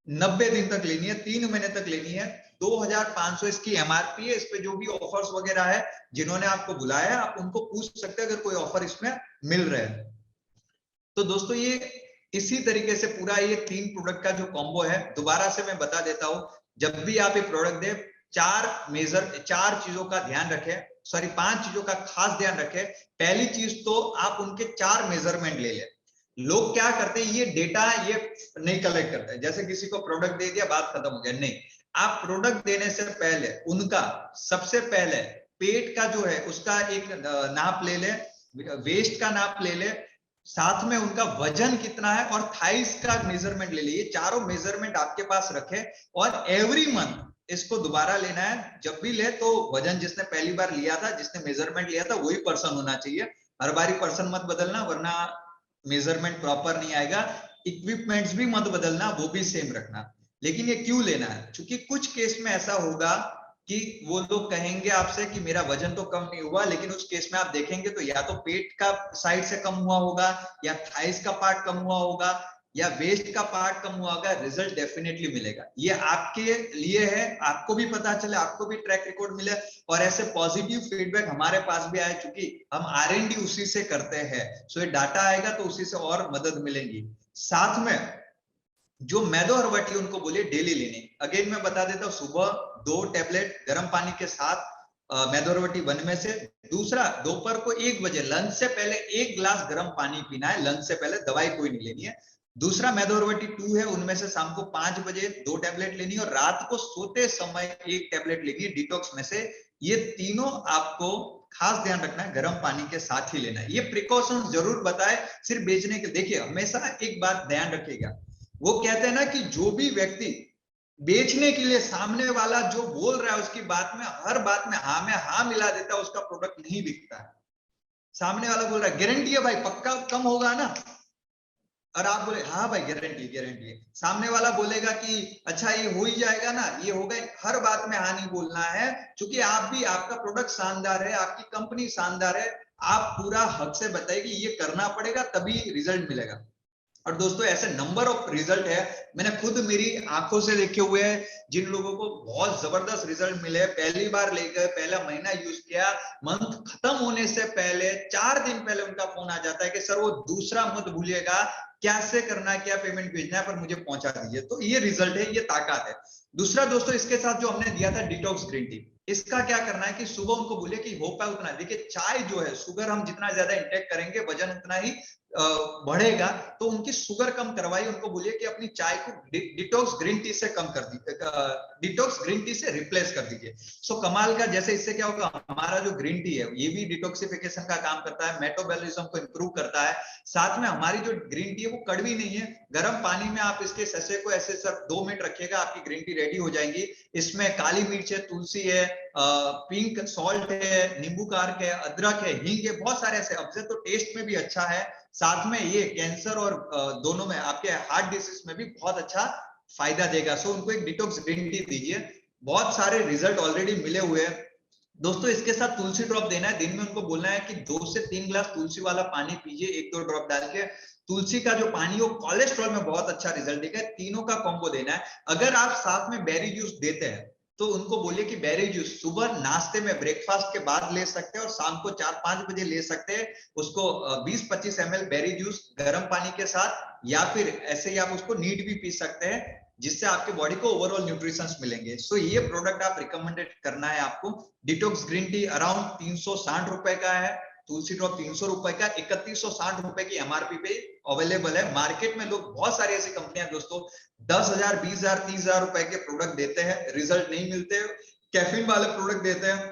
90 दिन तक लेनी है, 3 महीने तक लेनी है। 2500 इसकी एमआरपी है। इस पे जो भी ऑफर्स वगैरह है, जिन्होंने आपको बुलाया है आप उनको पूछ सकते हैं अगर कोई ऑफर इसमें मिल रहा है। तो दोस्तों ये इसी तरीके से पूरा ये 3 प्रोडक्ट का जो कॉम्बो है, दोबारा से मैं बता देता हूं, जब भी आप ये प्रोडक्ट दे 4 चीजों का ध्यान रखें, सॉरी 5 चीजों का खास ध्यान रखें। पहली चीज तो आप उनके 4 मेजरमेंट ले लें। लोग क्या करते हैं, ये डेटा ये नहीं कलेक्ट करते, जैसे किसी को प्रोडक्ट दे दिया बात खत्म हो गया, नहीं। आप प्रोडक्ट देने से पहले उनका सबसे पहले पेट का जो है उसका एक नाप ले ले, वेस्ट का नाप ले ले, साथ में उनका वजन कितना है और थाइस का मेजरमेंट ले लिए। चारों मेजरमेंट आपके पास रखे और एवरी मंथ इसको दोबारा लेना है। जब भी ले तो वजन जिसने पहली बार लिया था, जिसने मेजरमेंट लिया था, वही पर्सन होना चाहिए। हर बारी पर्सन मत बदलना वरना मेजरमेंट प्रॉपर नहीं आएगा। इक्विपमेंट्स भी मत बदलना, वो भी सेम रखना। लेकिन ये क्यों लेना है, क्योंकि कुछ केस में ऐसा होगा कि वो लोग कहेंगे आपसे कि मेरा वजन तो कम नहीं हुआ, लेकिन उस केस में आप देखेंगे तो या तो पेट का साइड से कम हुआ होगा, या थाइस का पार्ट कम हुआ होगा, या वेस्ट का पार्ट कम हुआ होगा। रिजल्ट डेफिनेटली मिलेगा। ये आपके लिए है, आपको भी पता चले, आपको भी ट्रैक रिकॉर्ड मिले, और ऐसे पॉजिटिव फीडबैक हमारे पास भी आए, क्योंकि हम R&D उसी से करते हैं। सो ये डाटा आएगा तो उसी से और मदद मिलेंगी। साथ में जो मैदो हर्बटी उनको बोलिए डेली लेने। अगेन मैं बता देता हूँ, सुबह 2 टैबलेट गर्म पानी के साथ मैदो हर्बटी 1 में से। दूसरा, दोपहर को 1 बजे लंच से पहले 1 गिलास गर्म पानी पीना है, लंच से पहले, दवाई कोई नहीं लेनी है। दूसरा मैदो हर्बटी 2 है, उनमें से शाम को 5 बजे 2 टैबलेट लेनी है, और रात को सोते समय 1 टैबलेट लेनी है डिटॉक्स में से। ये तीनों आपको खास ध्यान रखना है, गर्म पानी के साथ ही लेना है। ये प्रिकॉशंस जरूर बताए, सिर्फ बेचने के। देखिए हमेशा एक बात ध्यान रखिएगा, वो कहते हैं ना कि जो भी व्यक्ति बेचने के लिए सामने वाला जो बोल रहा है उसकी बात में, हर बात में हाँ में हाँ मिला देता है, उसका प्रोडक्ट नहीं बिकता है। सामने वाला बोल रहा है गारंटी है भाई, पक्का कम होगा ना, और आप बोले हाँ भाई गारंटी गारंटी है। सामने वाला बोलेगा कि अच्छा ये हो ही जाएगा ना, ये होगा। हर बात में हाँ नहीं बोलना है, क्योंकि आप भी, आपका प्रोडक्ट शानदार है, आपकी कंपनी शानदार है, आप पूरा हक से बताइए कि ये करना पड़ेगा तभी रिजल्ट मिलेगा। और दोस्तों ऐसे नंबर ऑफ रिजल्ट है, मैंने खुद मेरी आंखों से देखे हुए हैं, जिन लोगों को बहुत जबरदस्त रिजल्ट मिले। पहली बार ले गए, पहला महीना यूज किया, मंथ खत्म होने से पहले 4 दिन पहले उनका फोन आ जाता है कि सर वो दूसरा मत भूलिएगा, कैसे करना है, क्या पेमेंट भेजना है, पर मुझे पहुंचा दीजिए। तो ये रिजल्ट है, ये ताकत है। दूसरा दोस्तों, इसके साथ जो हमने दिया था डिटॉक्स ग्रीन टी, इसका क्या करना है कि सुबह उनको बोले कि हो पाए उतना। देखिए चाय जो है, शुगर हम जितना ज्यादा इंटेक करेंगे वजन उतना ही बढ़ेगा, तो उनकी शुगर कम करवाइए। उनको बोलिए कि अपनी चाय को डिटॉक्स ग्रीन टी से कम कर दीजिए, डिटॉक्स ग्रीन टी से रिप्लेस कर दीजिए। सो कमाल का, जैसे इससे क्या होगा, हमारा जो ग्रीन टी है ये भी डिटॉक्सिफिकेशन का काम करता है, मेटाबॉलिज्म को इंप्रूव करता है। साथ में हमारी जो ग्रीन टी है वो कड़वी नहीं है। गर्म पानी में आप इसके सैसे को ऐसे सिर्फ 2 मिनट रखिएगा, आपकी ग्रीन टी रेडी हो जाएगी। इसमें काली मिर्च है, तुलसी है, पिंक सॉल्ट है, नींबू कार्क है, अदरक है, हींग है, बहुत सारे ऐसे अब्जे, तो टेस्ट में भी अच्छा है। साथ में ये कैंसर और दोनों में, आपके हार्ट डिसीज में भी बहुत अच्छा फायदा देगा। सो उनको एक डिटॉक्स ग्रीन टी दीजिए, बहुत सारे रिजल्ट ऑलरेडी मिले हुए हैं। दोस्तों इसके साथ तुलसी ड्रॉप देना है, दिन में उनको बोलना है कि 2 से 3 गिलास तुलसी वाला पानी पीजिए, 1-2 ड्रॉप डाल के। तुलसी का जो पानी वो कोलेस्ट्रॉल में बहुत अच्छा रिजल्ट देगा। तीनों का कॉम्बो देना है। अगर आप साथ में बेरी जूस देते हैं तो उनको बोलिए कि बेरी जूस सुबह नाश्ते में, ब्रेकफास्ट के बाद ले सकते हैं, और शाम को 4-5 बजे ले सकते हैं। उसको 20-25 ml बेरी जूस गर्म पानी के साथ, या फिर ऐसे ही आप उसको नीट भी पी सकते हैं, जिससे आपके बॉडी को ओवरऑल न्यूट्रिशंस मिलेंगे। सो ये प्रोडक्ट आप रिकमेंडेड करना है आपको। डिटॉक्स ग्रीन टी अराउंड 360 रुपए का है। तुलसी ड्रॉप 300 रुपए का 3160 रुपए की एमआरपी पे अवेलेबल है। मार्केट में लोग बहुत सारी ऐसी कंपनियां दोस्तों 10,000 20,000 30,000 रुपए के प्रोडक्ट देते हैं, रिजल्ट नहीं मिलते। कैफीन वाले प्रोडक्ट देते हैं।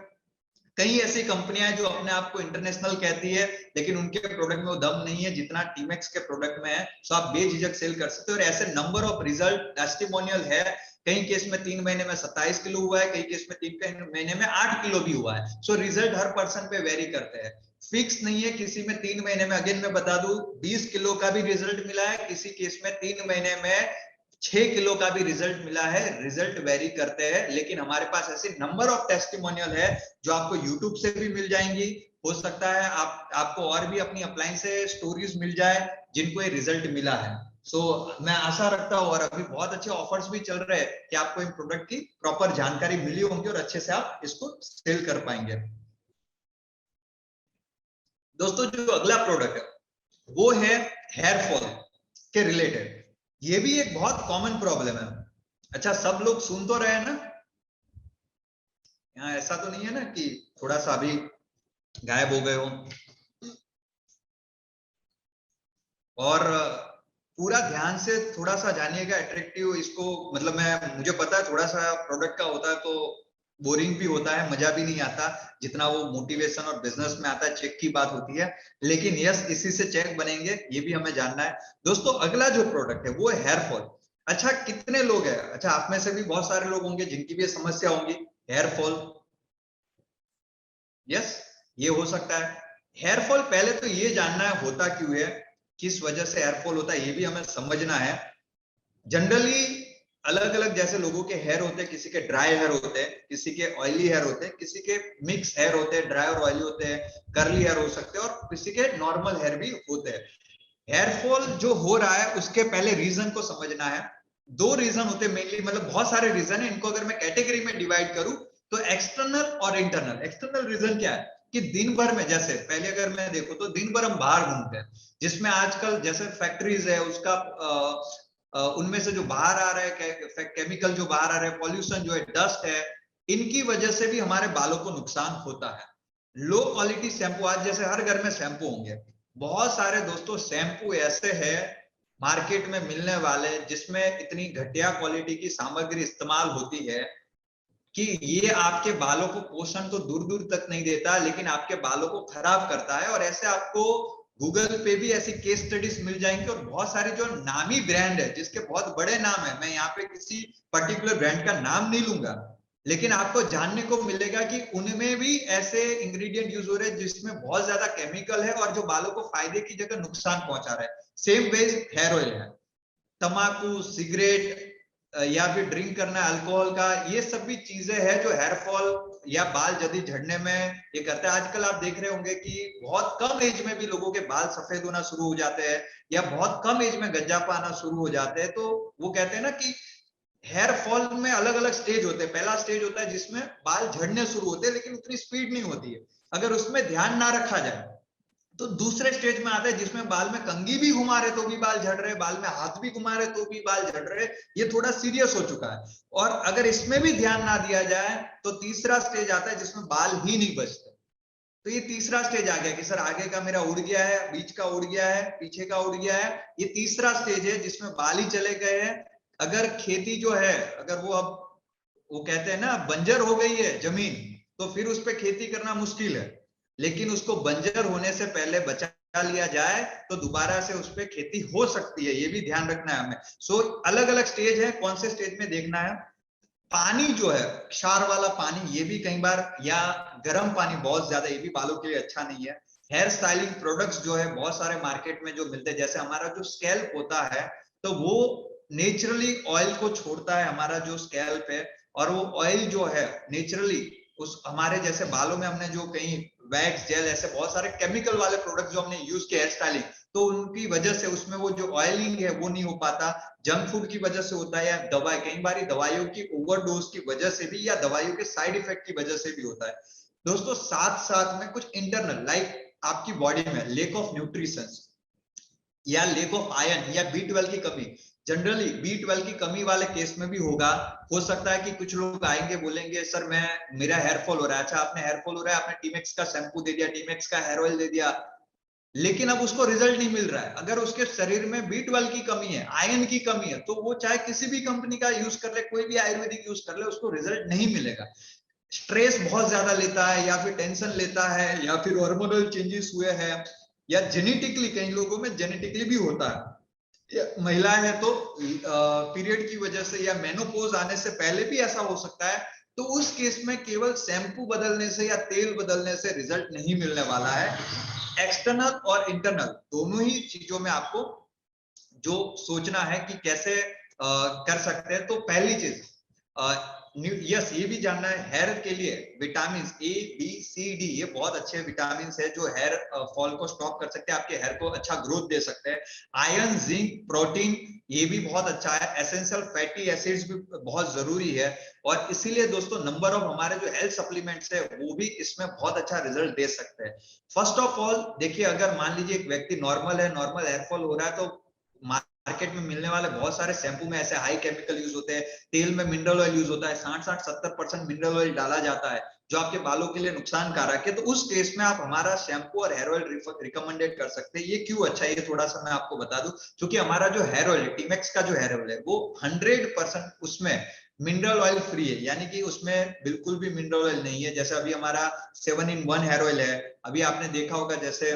कई ऐसी कंपनियां जो अपने आप को इंटरनेशनल कहती है, लेकिन उनके प्रोडक्ट में वो दम नहीं है जितना टीमेक्स के प्रोडक्ट में है। सो आप बेझिझक सेल कर सकते हो। और ऐसे नंबर ऑफ रिजल्ट टेस्टिमोनियल है। कई केस में 3 महीने में 27 किलो हुआ है, कई केस में 3 महीने में 8 किलो भी हुआ है। सो रिजल्ट हर पर्सन पे वेरी करते हैं, फिक्स नहीं है। किसी में 3 महीने में, अगेन मैं बता दूं, 20 किलो का भी रिजल्ट मिला है, किसी केस में 3 महीने में 6 किलो का भी रिजल्ट मिला है। रिजल्ट वेरी करते हैं, लेकिन हमारे पास ऐसे नंबर ऑफ टेस्टिमोनियल है जो आपको यूट्यूब से भी मिल जाएंगी। हो सकता है आपको और भी अपनी अपलाइन से स्टोरीज मिल जाए जिनको ये रिजल्ट मिला है। सो मैं आशा रखता हूं, और अभी बहुत अच्छे ऑफर्स भी चल रहे हैं कि आपको इन प्रोडक्ट की प्रॉपर जानकारी मिली होगी और अच्छे से आप इसको सेल कर पाएंगे। दोस्तों जो अगला प्रोडक्ट है वो है हेयर फॉल के रिलेटेड। ये भी एक बहुत कॉमन प्रॉब्लम है। अच्छा, सब लोग सुन तो रहे हैं ना? यहाँ ऐसा तो नहीं है ना कि थोड़ा सा अभी गायब हो गए हो? और पूरा ध्यान से थोड़ा सा जानिएगा अट्रैक्टिव इसको। मतलब मुझे पता है थोड़ा सा प्रोडक्ट का होता है तो बोरिंग भी होता है, मजा भी नहीं आता जितना वो मोटिवेशन और बिजनेस में आता है, चेक की बात होती है। लेकिन यस, इसी से चेक बनेंगे, ये भी हमें जानना है। दोस्तों अगला जो प्रोडक्ट है वो है हेयर फॉल। अच्छा, कितने लोग हैं? अच्छा, आप में से भी बहुत सारे लोग होंगे जिनकी भी समस्या होंगी हेयर फॉल। यस, ये हो सकता है। हेयर फॉल पहले तो ये जानना है होता क्यों है, किस वजह से हेयर फॉल होता है, ये भी हमें समझना है। जनरली अलग अलग जैसे लोगों के हेयर होते हैं, किसी के ड्राई हेयर होते हैं, किसी के ऑयली हेयर होते हैं, किसी के मिक्स हेयर होते हैं, ड्राई और ऑयली होते हैं, कर्ली हेयर हो सकते हैं, और किसी के नॉर्मल हेयर भी होते हैं। हेयर फॉल जो हो रहा है उसके पहले रीजन को समझना है। 2 रीजन होते हैं मेनली, मतलब बहुत सारे रीजन है। इनको अगर मैं कैटेगरी में डिवाइड करूं तो एक्सटर्नल और इंटरनल। एक्सटर्नल रीजन क्या है कि दिन भर में, जैसे पहले अगर मैं देखूं तो दिन भर हम बाहर घूमते हैं, जिसमें आजकल जैसे फैक्ट्रीज है उसका उनमें से जो बाहर आ रहा है केमिकल, जो बाहर आ रहा है पॉल्यूशन, जो है डस्ट है, इनकी वजह से भी हमारे बालों को नुकसान होता है। लो क्वालिटी शैम्पू, आज जैसे हर घर में शैम्पू होंगे, बहुत सारे दोस्तों शैम्पू ऐसे हैं मार्केट में मिलने वाले जिसमें इतनी घटिया क्वालिटी की सामग्री इस्तेमाल होती है कि ये आपके बालों को पोषण तो दूर दूर तक नहीं देता, लेकिन आपके बालों को खराब करता है। और ऐसे आपको गूगल पे भी ऐसी केस स्टडीज मिल जाएंगी, और बहुत सारे जो नामी ब्रांड है जिसके बहुत बड़े नाम है, मैं यहाँ पे किसी पर्टिकुलर ब्रांड का नाम नहीं लूंगा, लेकिन आपको जानने को मिलेगा कि उनमें भी ऐसे इंग्रेडिएंट यूज हो रहे हैं जिसमें बहुत ज्यादा केमिकल है और जो बालों को फायदे की जगह नुकसान पहुंचा रहा है। सेम वेज हेयर ऑयल है, तंबाकू, सिगरेट या फिर ड्रिंक करना अल्कोहल का, ये सब भी चीजें हैं जो हेयर फॉल या बाल जल्दी झड़ने में ये करते हैं। आजकल आप देख रहे होंगे कि बहुत कम एज में भी लोगों के बाल सफेद होना शुरू हो जाते हैं, या बहुत कम एज में गज्जापा आना शुरू हो जाते हैं। तो वो कहते हैं ना कि हेयर फॉल में अलग अलग स्टेज होते हैं। पहला स्टेज होता है जिसमें बाल झड़ने शुरू होते हैं, लेकिन उतनी स्पीड नहीं होती है। अगर उसमें ध्यान ना रखा जाए तो दूसरे स्टेज में आता है जिसमें बाल में कंघी भी घुमा रहे तो भी बाल झड़ रहे, बाल में हाथ भी घुमा रहे तो भी बाल झड़ रहे। ये थोड़ा सीरियस हो चुका है। और अगर इसमें भी ध्यान ना दिया जाए तो तीसरा स्टेज आता है जिसमें बाल ही नहीं बचते। तो ये तीसरा स्टेज आ गया कि सर आगे का मेरा उड़ गया है, बीच का उड़ गया है, पीछे का उड़ गया है। ये तीसरा स्टेज है जिसमें बाल ही चले गए हैं। अगर खेती जो है, अगर वो अब वो कहते हैं ना बंजर हो गई है जमीन, तो फिर उस पर खेती करना मुश्किल है। लेकिन उसको बंजर होने से पहले बचा लिया जाए तो दोबारा से उस पर खेती हो सकती है। ये भी ध्यान रखना है हमें। सो अलग अलग स्टेज है, कौन से स्टेज में देखना है। पानी जो है, क्षार वाला पानी, ये भी कई बार, या गर्म पानी बहुत ज्यादा, ये भी बालों के लिए अच्छा नहीं है। हेयर स्टाइलिंग प्रोडक्ट्स जो है बहुत सारे मार्केट में जो मिलते हैं, जैसे हमारा जो स्कैल्प होता है तो वो नेचुरली ऑयल को छोड़ता है हमारा जो स्कैल्प है, और वो ऑयल जो है नेचुरली उस हमारे जैसे बालों में हमने जो कहीं वैक्स, जेल, ऐसे बहुत सारे केमिकल वाले प्रोडक्ट जो हमने यूज किया हेयर स्टाइलिंग, तो उनकी वजह से उसमें वो जो ऑयलिंग है वो नहीं हो पाता। जंक फूड की वजह से होता है, या दवाई, कई बार दवाइयों की ओवरडोज की वजह से भी, या दवाइयों के साइड इफेक्ट की वजह से भी होता है। दोस्तों साथ साथ में कुछ इंटरनल, लाइक आपकी बॉडी में लेक ऑफ न्यूट्रिशन, या लेक ऑफ आयरन या B12 की कमी, जनरली B12 की कमी वाले केस में भी होगा। हो सकता है कि कुछ लोग आएंगे बोलेंगे सर मेरा हेयर फॉल हो रहा है। अच्छा, आपने हेयर फॉल हो रहा है, आपने टीमेक्स का शैम्पू दे दिया, टीमेक्स का हेयर ऑयल दे दिया, लेकिन अब उसको रिजल्ट नहीं मिल रहा है। अगर उसके शरीर में B12 की कमी है, आयरन की कमी है, तो वो चाहे किसी भी कंपनी का यूज कर ले, कोई भी आयुर्वेदिक यूज कर ले, उसको रिजल्ट नहीं मिलेगा। स्ट्रेस बहुत ज्यादा लेता है, या फिर टेंशन लेता है, या फिर हार्मोनल चेंजेस हुए हैं, या जेनेटिकली, कई लोगों में जेनेटिकली भी होता है, महिला है तो पीरियड की वजह से या मेनोपॉज आने से पहले भी ऐसा हो सकता है। तो उस केस में केवल शैम्पू बदलने से या तेल बदलने से रिजल्ट नहीं मिलने वाला है। एक्सटर्नल और इंटरनल दोनों ही चीजों में आपको जो सोचना है कि कैसे कर सकते हैं। तो पहली चीज, यस, ये भी जानना है हेयर के लिए vitamin A B C D, ये बहुत अच्छे विटामिन है जो हेयर फॉल को स्टॉप कर सकते हैं, आपके हेयर को अच्छा ग्रोथ दे सकते हैं। आयरन, जिंक, प्रोटीन, ये भी बहुत अच्छा है। एसेंशियल फैटी एसिड्स भी बहुत जरूरी है। और इसीलिए दोस्तों नंबर ऑफ हमारे जो हेल्थ सप्लीमेंट्स है वो भी इसमें बहुत अच्छा रिजल्ट दे सकते हैं। फर्स्ट ऑफ ऑल देखिए, अगर मान लीजिए एक व्यक्ति नॉर्मल है, नॉर्मल हेयर फॉल हो रहा है, तो मार्केट में मिलने वाले बहुत सारे शैम्पू में ऐसे हाई केमिकल यूज होते हैं, तेल में मिनरल ऑयल यूज होता है, 60-70% मिनरल ऑयल डाला जाता है जो आपके बालों के लिए नुकसान कारक है। तो उस केस में आप हमारा शैम्पू और हेयर ऑयल रिकमेंडेड कर सकते हैं। ये क्यों अच्छा है, ये थोड़ा सा मैं आपको बता दूं। क्योंकि हमारा जो हेयर ऑयल, टीमेक्स का जो हेयर ऑयल है, वो 100% उसमें मिनरल ऑयल फ्री है, यानी कि उसमें बिल्कुल भी मिनरल ऑयल नहीं है। जैसे अभी हमारा 7-in-1 हेयर ऑयल है, अभी आपने देखा होगा, जैसे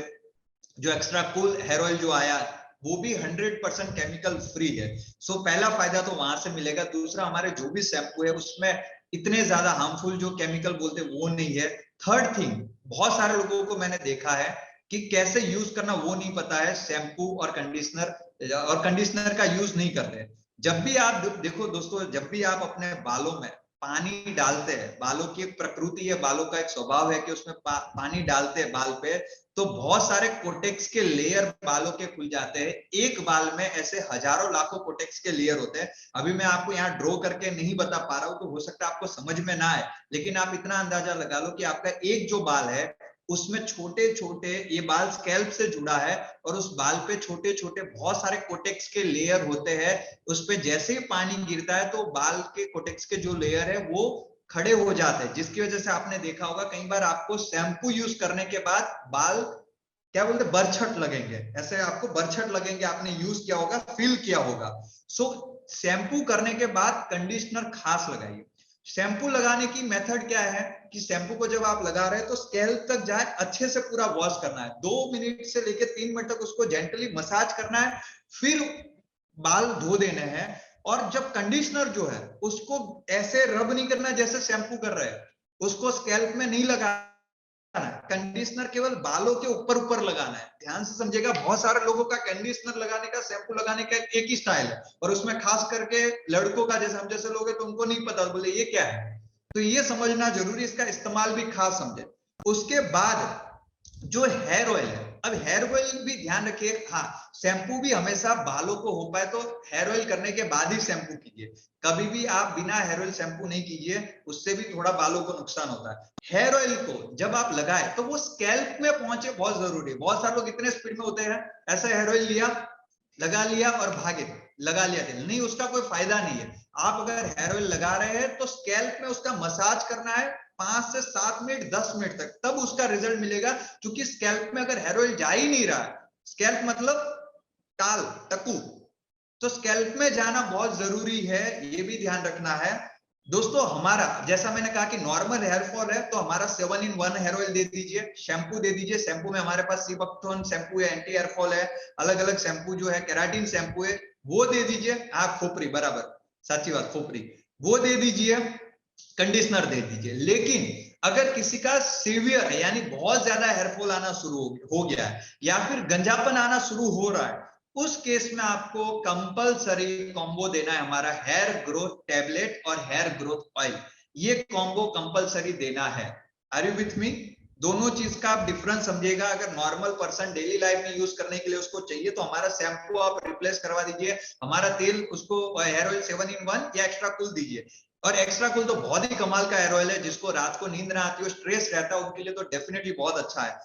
जो एक्स्ट्रा कूल हेयर ऑयल जो आया, वो भी 100% केमिकल फ्री है। सो पहला फायदा तो वहां से मिलेगा। दूसरा, हमारे जो भी शैम्पू है उसमें इतने ज्यादा हार्मफुल जो केमिकल बोलते हैं वो नहीं है। थर्ड थिंग, बहुत सारे लोगों को मैंने देखा है कि कैसे यूज करना वो नहीं पता है शैम्पू और कंडीशनर का यूज नहीं करते। जब भी आप देखो दोस्तों, जब भी आप अपने बालों में पानी डालते हैं, बालों की एक प्रकृति है, बालों का एक स्वभाव है कि उसमें पानी डालते हैं बाल पे, तो बहुत सारे कोटेक्स के लेयर बालों के खुल जाते हैं। एक बाल में ऐसे हजारों लाखों कोटेक्स के लेयर होते हैं। अभी मैं आपको यहाँ ड्रॉ करके नहीं बता पा रहा हूँ, तो हो सकता है आपको समझ में ना आए, लेकिन आप इतना अंदाजा लगा लो कि आपका एक जो बाल है उसमें छोटे छोटे, ये बाल स्कैल्प से जुड़ा है, और उस बाल पे छोटे छोटे बहुत सारे कोटेक्स के लेयर होते हैं। उस पे जैसे ही पानी गिरता है तो बाल के कोटेक्स के जो लेयर है वो खड़े हो जाते हैं, जिसकी वजह से आपने देखा होगा कई बार आपको शैम्पू यूज करने के बाद बाल क्या बोलते, बरछट लगेंगे, ऐसे आपको बरछट लगेंगे, आपने यूज किया होगा, फील किया होगा। सो शैम्पू करने के बाद कंडीशनर खास लगाइए। शैम्पू लगाने की मेथड क्या है कि शैम्पू को जब आप लगा रहे हैं तो स्कैल्प तक जाए, अच्छे से पूरा वॉश करना है, 2 मिनट से लेकर 3 मिनट तक उसको जेंटली मसाज करना है, फिर बाल धो देने हैं। और जब कंडीशनर जो है उसको ऐसे रब नहीं करना जैसे शैम्पू कर रहे हैं, उसको स्कैल्प में नहीं लगाना, कंडीशनर केवल बालों के ऊपर ऊपर लगाना है। ध्यान से समझिएगा, बहुत सारे लोगों का कंडीशनर लगाने का, शैम्पू लगाने का एक ही स्टाइल है, और उसमें खास करके लड़कों का, जैसे हम जैसे लोग हैं तो उनको नहीं पता, बोले ये क्या है। तो ये समझना जरूरी, इसका इस्तेमाल भी खास समझे। उसके बाद जो हेयर ऑयल है, अब हेयर ऑयल भी ध्यान रखिए, हाँ, शैम्पू भी हमेशा बालों को हो पाए तो हेयर ऑयल करने के बाद ही शैम्पू कीजिए। कभी भी आप बिना हेयर ऑयल शैम्पू नहीं कीजिए, उससे भी थोड़ा बालों को नुकसान होता है। हेयर ऑयल को जब आप लगाए तो वो स्कैल्प में पहुंचे, बहुत जरूरी है। बहुत सारे लोग इतने स्पीड में होते हैं, ऐसा हेयर ऑयल लिया, लगा लिया और भागे, लगा लिया तेल, नहीं, उसका कोई फायदा नहीं है। आप अगर हेयर ऑयल लगा रहे हैं तो स्कैल्प में उसका मसाज करना है 5 से 7 मिनट, 10 मिनट तक, तब उसका रिजल्ट मिलेगा। क्योंकि स्कैल्प में अगर हेयर ऑयल जा ही नहीं रहा है, स्कैल्प मतलब टाल, टकू, तो स्कैल्प में जाना बहुत जरूरी है, ये भी ध्यान रखना है। दोस्तों हमारा, जैसा मैंने कहा कि नॉर्मल हेयर फॉल है तो हमारा 7-in-1 हेयर ऑयल दे दीजिए, शैम्पू दे दीजिए। शैम्पू में हमारे पास सीबकथोन शैम्पू है, एंटी हेयर फॉल है, अलग अलग शैम्पू जो है, केराटिन शैम्पू है, वो दे दीजिए। आप खोपरी, बराबर, सच्ची बात, खोपरी, वो दे दीजिए। कंडीशनर दे दीजिए। लेकिन अगर किसी का सीवियर है, यानी बहुत ज्यादा हेयरफॉल आना शुरू हो गया है, या फिर गंजापन आना शुरू हो रहा है, उस केस में आपको कंपलसरी कॉम्बो देना है, हमारा हेयर ग्रोथ टैबलेट और हेयर ग्रोथ ऑयल, ये कॉम्बो कंपलसरी देना है। Are you with me? दोनों चीज का आप डिफरेंस समझिएगा। अगर नॉर्मल पर्सन डेली लाइफ में यूज करने के लिए उसको चाहिए तो हमारा शैम्पू आप रिप्लेस करवा दीजिए, हमारा तेल उसको हेयर ऑयल 7-in-1 या एक्स्ट्रा कूल दीजिए। और एक्स्ट्रा कूल तो बहुत ही कमाल का हेयर ऑयल है, जिसको रात को नींद ना आती हो, स्ट्रेस रहता है, उनके लिए तो डेफिनेटली बहुत अच्छा है।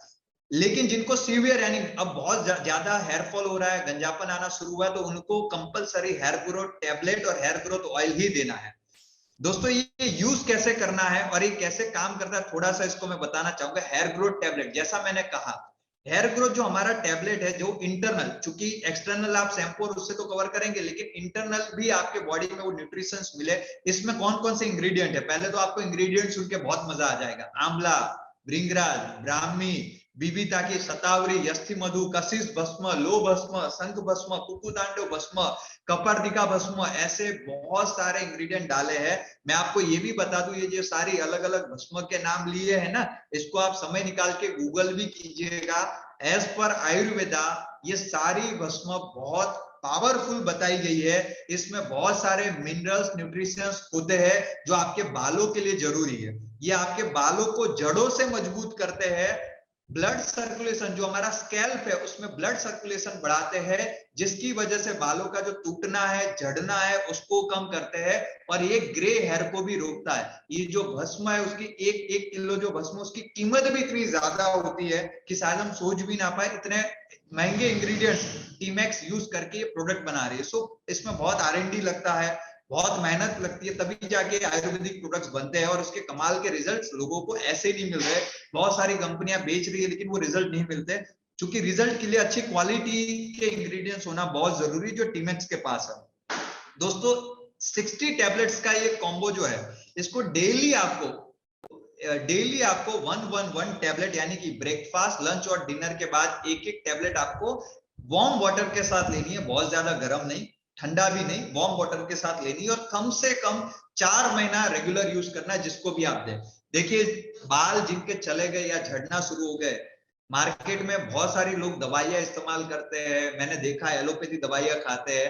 लेकिन जिनको सीवियर यानी अब बहुत ज्यादा हेयर फॉल हो रहा है, गंजापन आना शुरू हुआ है, तो उनको कंपलसरी हेयर ग्रोथ टैबलेट और हेयर ग्रोथ ऑयल ही देना है। दोस्तों ये यूज कैसे करना है और ये कैसे काम करता है, थोड़ा सा इसको मैं बताना चाहूंगा। हेयर ग्रोथ टैबलेट, जैसा मैंने कहा, हेयर ग्रोथ जो हमारा टैबलेट है, जो इंटरनल, चूंकि एक्सटर्नल आप शैम्पू और उससे तो कवर करेंगे, लेकिन इंटरनल भी आपके बॉडी में वो न्यूट्रिशंस मिले, इसमें कौन कौन से इंग्रेडिएंट है। पहले तो आपको इंग्रेडिएंट सुन के बहुत मजा आ जाएगा। आंवला, भृंगराज, ब्राह्मी, बीबीता की शतावरी, यस्थि मधु, कशिश भस्म, लो भस्म, शंख भस्म, कुकुतांडव भस्म, कपर्दिका भस्म, ऐसे बहुत सारे इंग्रेडिएंट डाले हैं। मैं आपको ये भी बता दूं, ये जो सारी अलग अलग भस्म के नाम लिए हैं ना, इसको आप समय निकाल के गूगल भी कीजिएगा। एज पर आयुर्वेदा ये सारी भस्म बहुत पावरफुल बताई गई है। इसमें बहुत सारे मिनरल्स, न्यूट्रिशंस होते हैं जो आपके बालों के लिए जरूरी है। ये आपके बालों को जड़ों से मजबूत करते हैं। ब्लड सर्कुलेशन, जो हमारा स्कैल्प है उसमें ब्लड सर्कुलेशन बढ़ाते हैं, जिसकी वजह से बालों का जो टूटना है, झड़ना है, उसको कम करते हैं। और ये ग्रे हेयर को भी रोकता है। ये जो भस्म है, उसकी एक एक किलो जो भस्म, उसकी कीमत भी इतनी ज्यादा होती है कि शायद हम सोच भी ना पाए, इतने महंगे इंग्रेडिएंट्स टीमैक्स यूज करके ये प्रोडक्ट बना रही है। सो इसमें बहुत R&D लगता है, बहुत मेहनत लगती है, तभी जाके आयुर्वेदिक प्रोडक्ट्स बनते हैं। और उसके कमाल के रिजल्ट्स लोगों को ऐसे नहीं मिल रहे। बहुत सारी कंपनियां बेच रही है लेकिन वो रिजल्ट नहीं मिलते, क्योंकि रिजल्ट के लिए अच्छी क्वालिटी के इंग्रेडिएंट्स होना बहुत जरूरी, जो टीमैक्स के पास है। दोस्तों 60 टैबलेट्स का ये कॉम्बो जो है, इसको डेली आपको 1 टैबलेट, यानी कि ब्रेकफास्ट, लंच और डिनर के बाद एक एक टैबलेट आपको वार्म वाटर के साथ लेनी है। बहुत ज्यादा गर्म नहीं, ठंडा भी नहीं, वार्म वाटर के साथ लेनी है। और कम से कम 4 महीना रेगुलर यूज करना है, जिसको भी आप दें। देखिए, बाल जिनके चले गए या झड़ना शुरू हो गए, मार्केट में बहुत सारी लोग दवाइयां इस्तेमाल करते हैं, मैंने देखा एलोपैथी दवाइयां खाते हैं।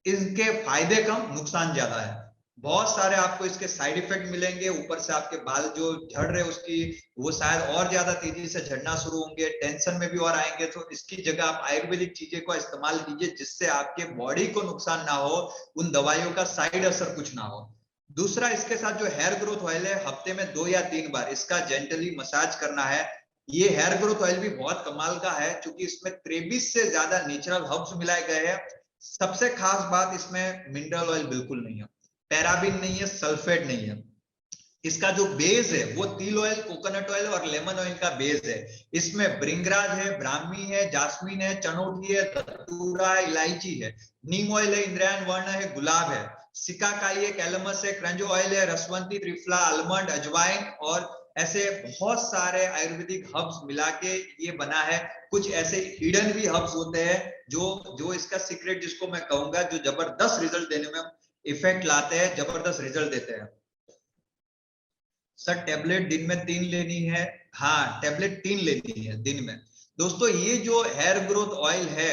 इनके फायदे कम, नुकसान ज्यादा है। बहुत सारे आपको इसके साइड इफेक्ट मिलेंगे, ऊपर से आपके बाल जो झड़ रहे उसकी वो शायद और ज्यादा तेजी से झड़ना शुरू होंगे, टेंशन में भी और आएंगे। तो इसकी जगह आप आयुर्वेदिक चीजें को इस्तेमाल कीजिए, जिससे आपके बॉडी को नुकसान ना हो, उन दवाइयों का साइड असर कुछ ना हो। दूसरा, इसके साथ जो हेयर ग्रोथ ऑयल है, हफ्ते में 2 या 3 बार इसका जेंटली मसाज करना है। ये हेयर ग्रोथ ऑयल भी बहुत कमाल का है, क्योंकि इसमें 23 से ज्यादा नेचुरल हर्ब्स मिलाए गए हैं। सबसे खास बात, इसमें मिनरल ऑयल बिल्कुल नहीं है, पैराबिन नहीं है, सल्फेट नहीं है। इसका जो बेस है वो तिल ऑयल, कोकोनट ऑयल और लेमन ऑयल का बेस है। इसमें भृंगराज है, ब्राह्मी है, जास्मीन है, चनौठी है, धतूरा है, इलायची है, नीम ऑयल है, इंद्रायण वर्ण है, गुलाब है, सिकाकाई है, कैलमस है, क्रंज ऑयल है, रसवंती, त्रिफला, आलमंड, अजवाइन, और ऐसे बहुत सारे आयुर्वेदिक हर्ब्स मिला के ये बना है। कुछ ऐसे हिडन भी हर्ब्स होते हैं जो जो इसका सीक्रेट, जिसको मैं कहूंगा, जो जबरदस्त रिजल्ट देने में इफेक्ट लाते हैं, जबरदस्त रिजल्ट देते हैं। सर टैबलेट दिन में 3 लेनी है? हाँ, टैबलेट 3 लेनी है दिन में। दोस्तों ये जो हेयर ग्रोथ ऑयल है,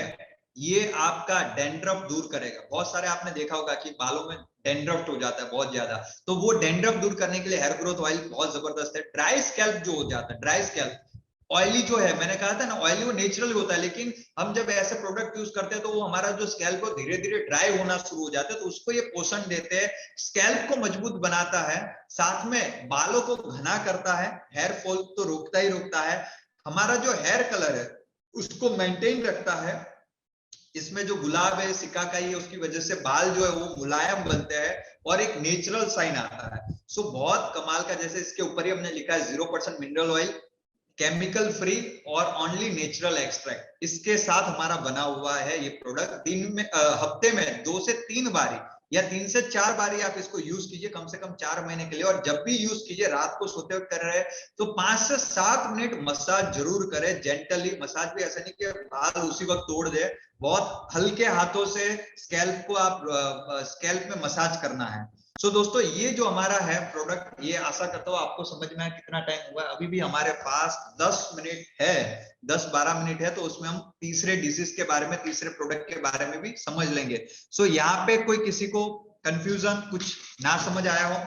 ये आपका डैंड्रफ दूर करेगा। बहुत सारे आपने देखा होगा कि बालों में डैंड्रफ हो जाता है बहुत ज्यादा, तो वो डैंड्रफ दूर करने के लिए हेयर ग्रोथ ऑयल बहुत जबरदस्त है। ड्राई स्कैल्प जो हो जाता है, ड्राई स्कैल्प, ऑयली जो है, मैंने कहा था ना ऑयली वो नेचुरल होता है, लेकिन हम जब ऐसे प्रोडक्ट यूज करते हैं तो वो हमारा जो स्कैल्प है धीरे धीरे ड्राई होना शुरू हो जाता है, तो उसको ये पोषण देते हैं, स्कैल्प को मजबूत बनाता है, साथ में बालों को घना करता है, हेयर फॉल तो रोकता ही रोकता है, हमारा जो हेयर कलर है उसको मेंटेन रखता है। इसमें जो गुलाब है, सिकाकाई है, उसकी वजह से बाल जो है वो मुलायम बनते हैं और एक नेचुरल साइन आता है। सो बहुत कमाल का, जैसे इसके ऊपर ही हमने लिखा है 0% मिनरल ऑयल, केमिकल फ्री और ओनली नेचुरल एक्सट्रैक्ट, इसके साथ हमारा बना हुआ है ये प्रोडक्ट। दिन में हफ्ते में 2 से 3 बारी या 3 से 4 बारी आप इसको यूज कीजिए, कम से कम 4 महीने के लिए। और जब भी यूज कीजिए, रात को सोते वक्त कर रहे हैं तो 5 से 7 मिनट मसाज जरूर करें, जेंटली मसाज भी, ऐसा नहीं कि बाल उसी वक्त तोड़ दे, बहुत हल्के हाथों से स्कैल्प को आप स्कैल्प में मसाज करना है। सो दोस्तों ये जो हमारा है प्रोडक्ट, ये आशा करता हूँ आपको समझ में आया। कितना टाइम हुआ है? अभी भी हमारे पास 10 मिनट है, 10-12 मिनट है, तो उसमें हम तीसरे डिजीज के बारे में, तीसरे प्रोडक्ट के बारे में भी समझ लेंगे। सो यहाँ पे कोई किसी को कंफ्यूजन, कुछ ना समझ आया हो?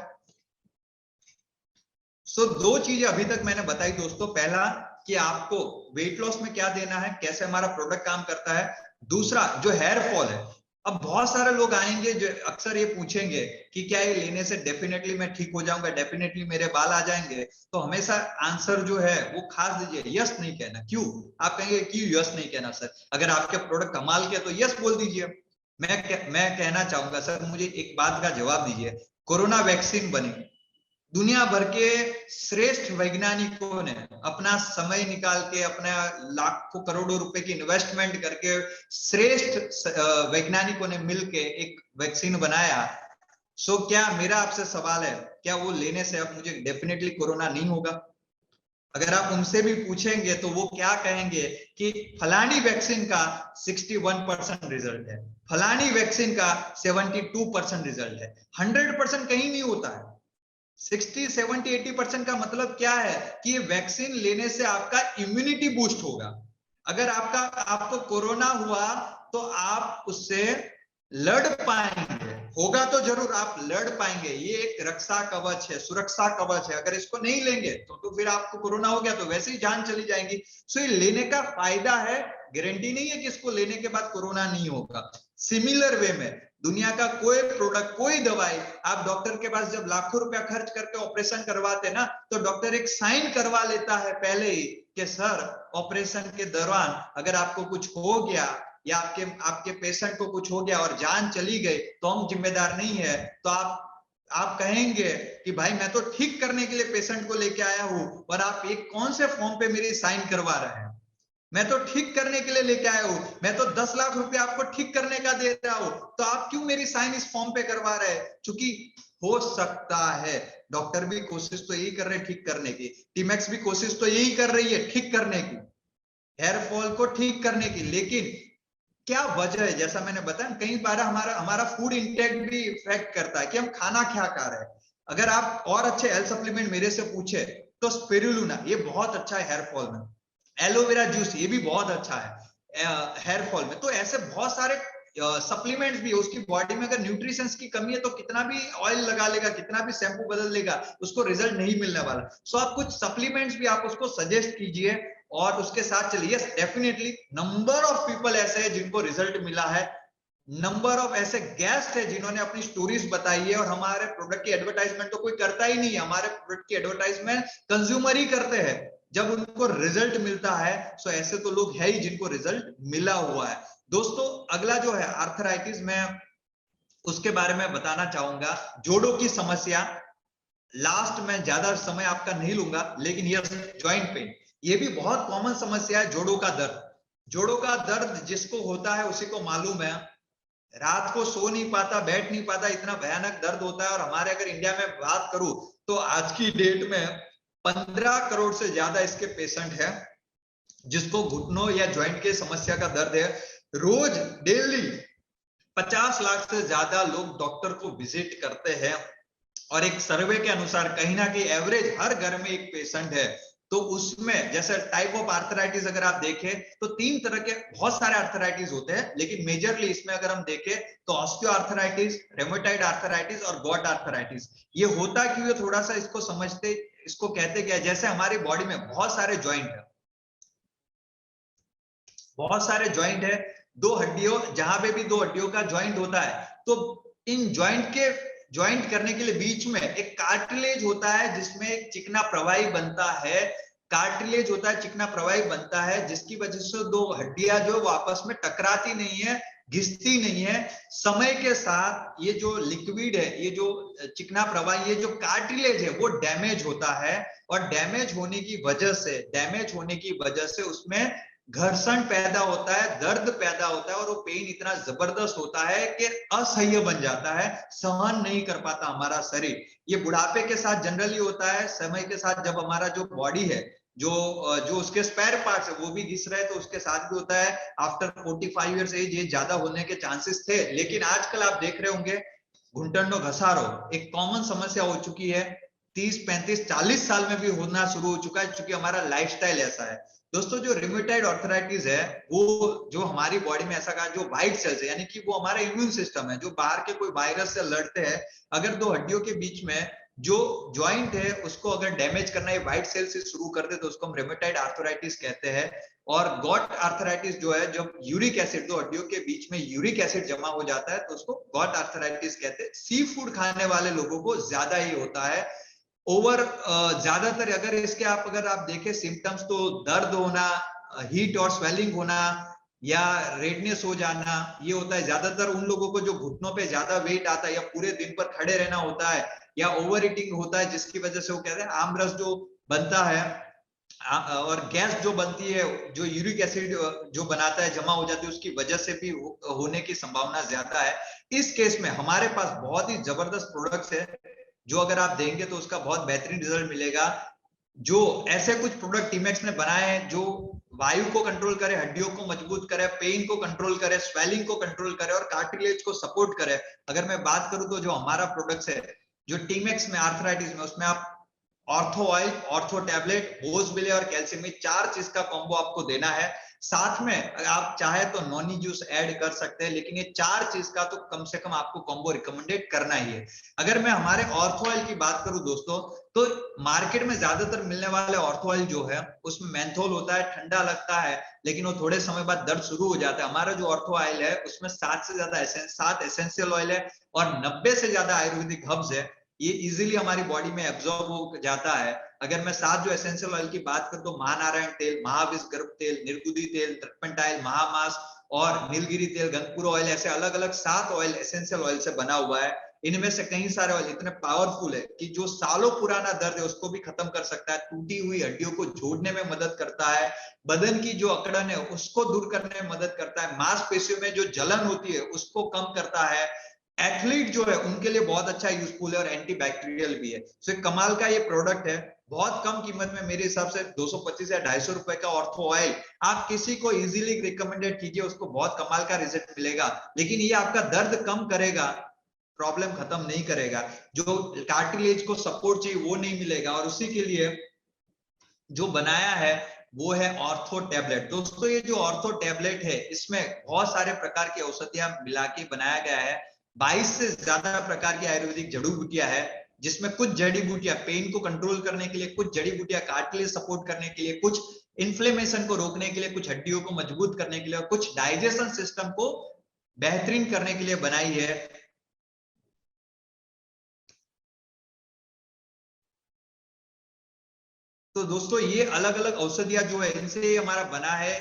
सो 2 चीजें अभी तक मैंने बताई दोस्तों। पहला कि आपको वेट लॉस में क्या देना है, कैसे हमारा प्रोडक्ट काम करता है। दूसरा, जो हेयर फॉल है, अब बहुत सारे लोग आएंगे जो अक्सर ये पूछेंगे कि क्या ये लेने से डेफिनेटली मैं ठीक हो जाऊंगा, डेफिनेटली मेरे बाल आ जाएंगे? तो हमेशा आंसर जो है वो खास दीजिए, यस नहीं कहना। क्यों? आप कहेंगे क्यों यस नहीं कहना सर? अगर आपके प्रोडक्ट कमाल के तो यस बोल दीजिए। मैं कहना चाहूंगा सर, मुझे एक बात का जवाब दीजिए। कोरोना वैक्सीन बनी, दुनिया भर के श्रेष्ठ वैज्ञानिकों ने अपना समय निकाल के, अपना लाखों करोड़ों रुपए की इन्वेस्टमेंट करके श्रेष्ठ वैज्ञानिकों ने मिलके एक वैक्सीन बनाया। सो क्या मेरा आपसे सवाल है, क्या वो लेने से अब मुझे डेफिनेटली कोरोना नहीं होगा? अगर आप उनसे भी पूछेंगे तो वो क्या कहेंगे कि फलानी वैक्सीन का 61% रिजल्ट है, फलानी वैक्सीन का 72% रिजल्ट है। 100% कहीं नहीं होता है। 60, 70, 80% का मतलब क्या है कि ये वैक्सीन लेने से आपका इम्यूनिटी बूस्ट होगा। अगर आपको कोरोना हुआ तो आप उससे लड़ पाएंगे, होगा तो जरूर आप लड़ पाएंगे। ये एक रक्षा कवच है, सुरक्षा कवच है। अगर इसको नहीं लेंगे तो फिर आपको कोरोना हो गया तो वैसे ही जान चली जाएगी। सो ये लेने का फायदा है, गारंटी नहीं है कि इसको लेने के बाद कोरोना नहीं होगा। सिमिलर वे में दुनिया का कोई प्रोडक्ट, कोई दवाई, आप डॉक्टर के पास जब लाखों रुपया खर्च करके ऑपरेशन करवाते ना, तो डॉक्टर एक साइन करवा लेता है पहले ही कि सर ऑपरेशन के दौरान अगर आपको कुछ हो गया या आपके पेशेंट को कुछ हो गया और जान चली गई तो हम जिम्मेदार नहीं है। तो आप कहेंगे कि भाई मैं तो ठीक करने के लिए पेशेंट को लेके आया हूं और आप एक कौन से फॉर्म पे मेरी साइन करवा रहे हैं? मैं तो ठीक करने के लिए लेके आया हूं, मैं तो 10 लाख रुपए आपको ठीक करने का दे रहा हूं, तो आप क्यों मेरी साइन इस फॉर्म पे करवा रहे हैं? क्योंकि हो सकता है डॉक्टर भी कोशिश तो यही कर रहे हैं ठीक करने की, टीमैक्स भी कोशिश तो यही कर रही है ठीक करने की, हेयर फॉल को ठीक करने की। लेकिन क्या वजह है? जैसा मैंने बताया, कई बार हमारा हमारा फूड इंटेक भी इफेक्ट करता है कि हम खाना क्या खा रहे हैं। अगर आप और अच्छे हेल्थ सप्लीमेंट मेरे से पूछे तो स्पिरुलिना ये बहुत अच्छा है हेयर फॉल में, एलोवेरा जूस ये भी बहुत अच्छा है हेयर फॉल में। तो ऐसे बहुत सारे सप्लीमेंट्स भी, उसकी बॉडी में अगर न्यूट्रिशंस की कमी है तो कितना भी ऑयल लगा लेगा, कितना भी शैम्पू बदल लेगा, उसको रिजल्ट नहीं मिलने वाला। सो आप कुछ सप्लीमेंट्स भी आप उसको सजेस्ट कीजिए और उसके साथ चलिए। Yes definitely number of people ऐसे हैं जिनको रिजल्ट मिला है, नंबर ऑफ ऐसे गेस्ट है जिन्होंने अपनी स्टोरीज बताई है। और हमारे प्रोडक्ट की एडवर्टाइजमेंट तो कोई करता ही नहीं है, हमारे प्रोडक्ट की एडवर्टाइजमेंट कंज्यूमर ही करते हैं जब उनको रिजल्ट मिलता है। सो ऐसे तो लोग है ही जिनको रिजल्ट मिला हुआ है। दोस्तों अगला जो है आर्थराइटिस, मैं उसके बारे में बताना चाहूंगा। जोड़ों की समस्या, लास्ट में ज्यादा समय आपका नहीं लूंगा, लेकिन यस जॉइंट पेन ये भी बहुत कॉमन समस्या है। जोड़ों का दर्द, जोड़ों का दर्द जिसको होता है उसी को मालूम है, रात को सो नहीं पाता, बैठ नहीं पाता, इतना भयानक दर्द होता है। और हमारे अगर इंडिया में बात करूं तो आज की डेट में 15 करोड़ से ज्यादा इसके पेशेंट हैं जिसको घुटनों या जॉइंट के समस्या का दर्द है। रोज डेली 50 लाख से ज्यादा लोग डॉक्टर को विजिट करते हैं। और एक सर्वे के अनुसार कहीं ना कहीं एवरेज हर घर में एक पेशेंट है। तो उसमें जैसे टाइप ऑफ आर्थराइटिस अगर आप देखें तो 3 तरह के बहुत सारे आर्थराइटिस होते हैं, लेकिन मेजरली इसमें अगर हम देखें तो ऑस्टियो आर्थराइटिस, रेमेटॉइड आर्थराइटिस और गॉट आर्थराइटिस। ये होता क्यों है थोड़ा सा इसको समझते, इसको कहते क्या है। जैसे हमारी बॉडी में बहुत सारे जॉइंट है, बहुत सारे जॉइंट है, दो हड्डियों, जहां पे भी दो हड्डियों का जॉइंट होता है तो इन ज्वाइंट करने के लिए बीच में एक कार्टिलेज होता है जिसमें एक चिकना प्रवाही बनता है। कार्टिलेज होता है, चिकना प्रवाही बनता है, जिसकी वजह से दो हड्डियां जो आपस में टकराती नहीं है, घिसती नहीं है। समय के साथ ये जो लिक्विड है, ये जो चिकना प्रवाही, ये जो कार्टिलेज है वो डैमेज होता है। और डैमेज होने की वजह से उसमें घर्षण पैदा होता है, दर्द पैदा होता है और वो पेन इतना जबरदस्त होता है कि असह्य बन जाता है, सहन नहीं कर पाता हमारा शरीर। ये बुढ़ापे के साथ जनरली होता है, समय के साथ जब हमारा जो बॉडी है, जो उसके स्पेयर पार्ट्स है वो भी घिस रहे हैं तो उसके साथ भी होता है। आफ्टर 45 ईयर्स एज ये ज्यादा होने के चांसेस थे, लेकिन आजकल आप देख रहे होंगे घुटनों घसारो एक कॉमन समस्या हो चुकी है। 30, 35, 40 साल में भी होना शुरू हो चुका है, क्योंकि हमारा लाइफस्टाइल ऐसा है। दोस्तों जो रिमेटॉइड आर्थराइटिस है वो जो हमारी बॉडी में ऐसा कहा जो व्हाइट सेल्स है, यानी कि वो हमारा इम्यून सिस्टम है जो बाहर के कोई वायरस से लड़ते हैं। अगर दो हड्डियों के बीच में जो जॉइंट है उसको अगर डैमेज करना है व्हाइट सेल से शुरू कर दे तो उसको हम रेमेटाइड आर्थराइटिस कहते हैं। और गॉट आर्थराइटिस जो है, जब यूरिक एसिड, दो हड्डियों के बीच में यूरिक एसिड जमा हो जाता है तो उसको गॉट आर्थराइटिस कहते हैं। सी फूड खाने वाले लोगों को ज्यादा ही होता है। ओवर ज्यादातर अगर इसके अगर आप देखें सिम्टम्स, तो दर्द होना, हीट और स्वेलिंग होना या रेडनेस हो जाना, ये होता है ज्यादातर उन लोगों को जो घुटनों पे ज्यादा वेट आता है या पूरे दिन पर खड़े रहना होता है या ओवर ईटिंग होता है, जिसकी वजह से वो कहते हैं आमरस जो बनता है और गैस जो बनती है, जो यूरिक एसिड जो बनाता है जमा हो जाती है, उसकी वजह से भी होने की संभावना ज्यादा है। इस केस में हमारे पास बहुत ही जबरदस्त प्रोडक्ट्स है जो अगर आप देंगे तो उसका बहुत बेहतरीन रिजल्ट मिलेगा। जो ऐसे कुछ प्रोडक्ट टीमैक्स ने बनाए हैं जो वायु को कंट्रोल करे, हड्डियों को मजबूत करे, पेन को कंट्रोल करे, स्वेलिंग को कंट्रोल करे और कार्टिलेज को सपोर्ट करे। अगर मैं बात करूं तो जो हमारा प्रोडक्ट्स है जो टीमैक्स में आर्थराइटिस में, उसमें आप ऑर्थो ऑयल, ऑर्थो टैबलेट, बोसविले और कैल्शियम, 4 चीज का कॉम्बो आपको देना है। साथ में आप चाहे तो नॉनी जूस ऐड कर सकते हैं, लेकिन ये 4 चीज का तो कम से कम आपको कॉम्बो रिकमेंडेड करना ही है। अगर मैं हमारे ऑर्थो ऑयल की बात करूं दोस्तों, तो मार्केट में ज्यादातर मिलने वाले ऑर्थो ऑयल जो है उसमें मेंथोल होता है, ठंडा लगता है, लेकिन वो थोड़े समय बाद दर्द शुरू हो जाता है। हमारा जो ऑर्थो ऑयल है उसमें 7 एसेंशियल ऑयल है और 90 से ज्यादा आयुर्वेदिक हर्ब्स है। ये इजीली हमारी बॉडी में एब्जॉर्ब हो जाता है। अगर मैं 7 जो एसेंशियल ऑयल की बात करूं तो महानारायण तेल, महाविष गर्भ तेल, निर्गुदी तेल, ट्रपंटाइल, महामास और नीलगिरी तेल, गंगपुर ऑयल, ऐसे अलग अलग 7 ऑयल एसेंशियल ऑयल से बना हुआ है। इनमें से कई सारे ऑयल इतने पावरफुल है कि जो सालों पुराना दर्द है उसको भी खत्म कर सकता है, टूटी हुई हड्डियों को जोड़ने में मदद करता है, बदन की जो अकड़न है उसको दूर करने में मदद करता है, मांसपेशियों में जो जलन होती है उसको कम करता है, एथलीट जो है उनके लिए बहुत अच्छा यूजफुल है और एंटीबैक्टीरियल भी है। सो एक कमाल का ये प्रोडक्ट है। बहुत कम कीमत में, मेरे हिसाब से 225 या 250 रुपए का ऑर्थो ऑयल आप किसी को इजीली रिकमेंडेड कीजिए, उसको बहुत कमाल का रिजल्ट मिलेगा। लेकिन ये आपका दर्द कम करेगा, प्रॉब्लम खत्म नहीं करेगा। जो कार्टिलेज को सपोर्ट चाहिए वो नहीं मिलेगा, और उसी के लिए जो बनाया है वो है ऑर्थो टैबलेट। दोस्तों ये जो ऑर्थो टैबलेट है इसमें बहुत सारे प्रकार की औषधियां मिला के बनाया गया है। 22 से ज्यादा प्रकार की आयुर्वेदिक जड़ी बूटियां है, जिसमें कुछ जड़ी बूटियां पेन को कंट्रोल करने के लिए, कुछ जड़ी बूटियां कार्टिलेज सपोर्ट करने के लिए, कुछ इन्फ्लेमेशन को रोकने के लिए, कुछ हड्डियों को मजबूत करने के लिए और कुछ डाइजेशन सिस्टम को बेहतरीन करने के लिए बनाई है। तो दोस्तों ये अलग अलग औषधियां जो है इनसे ये हमारा बना है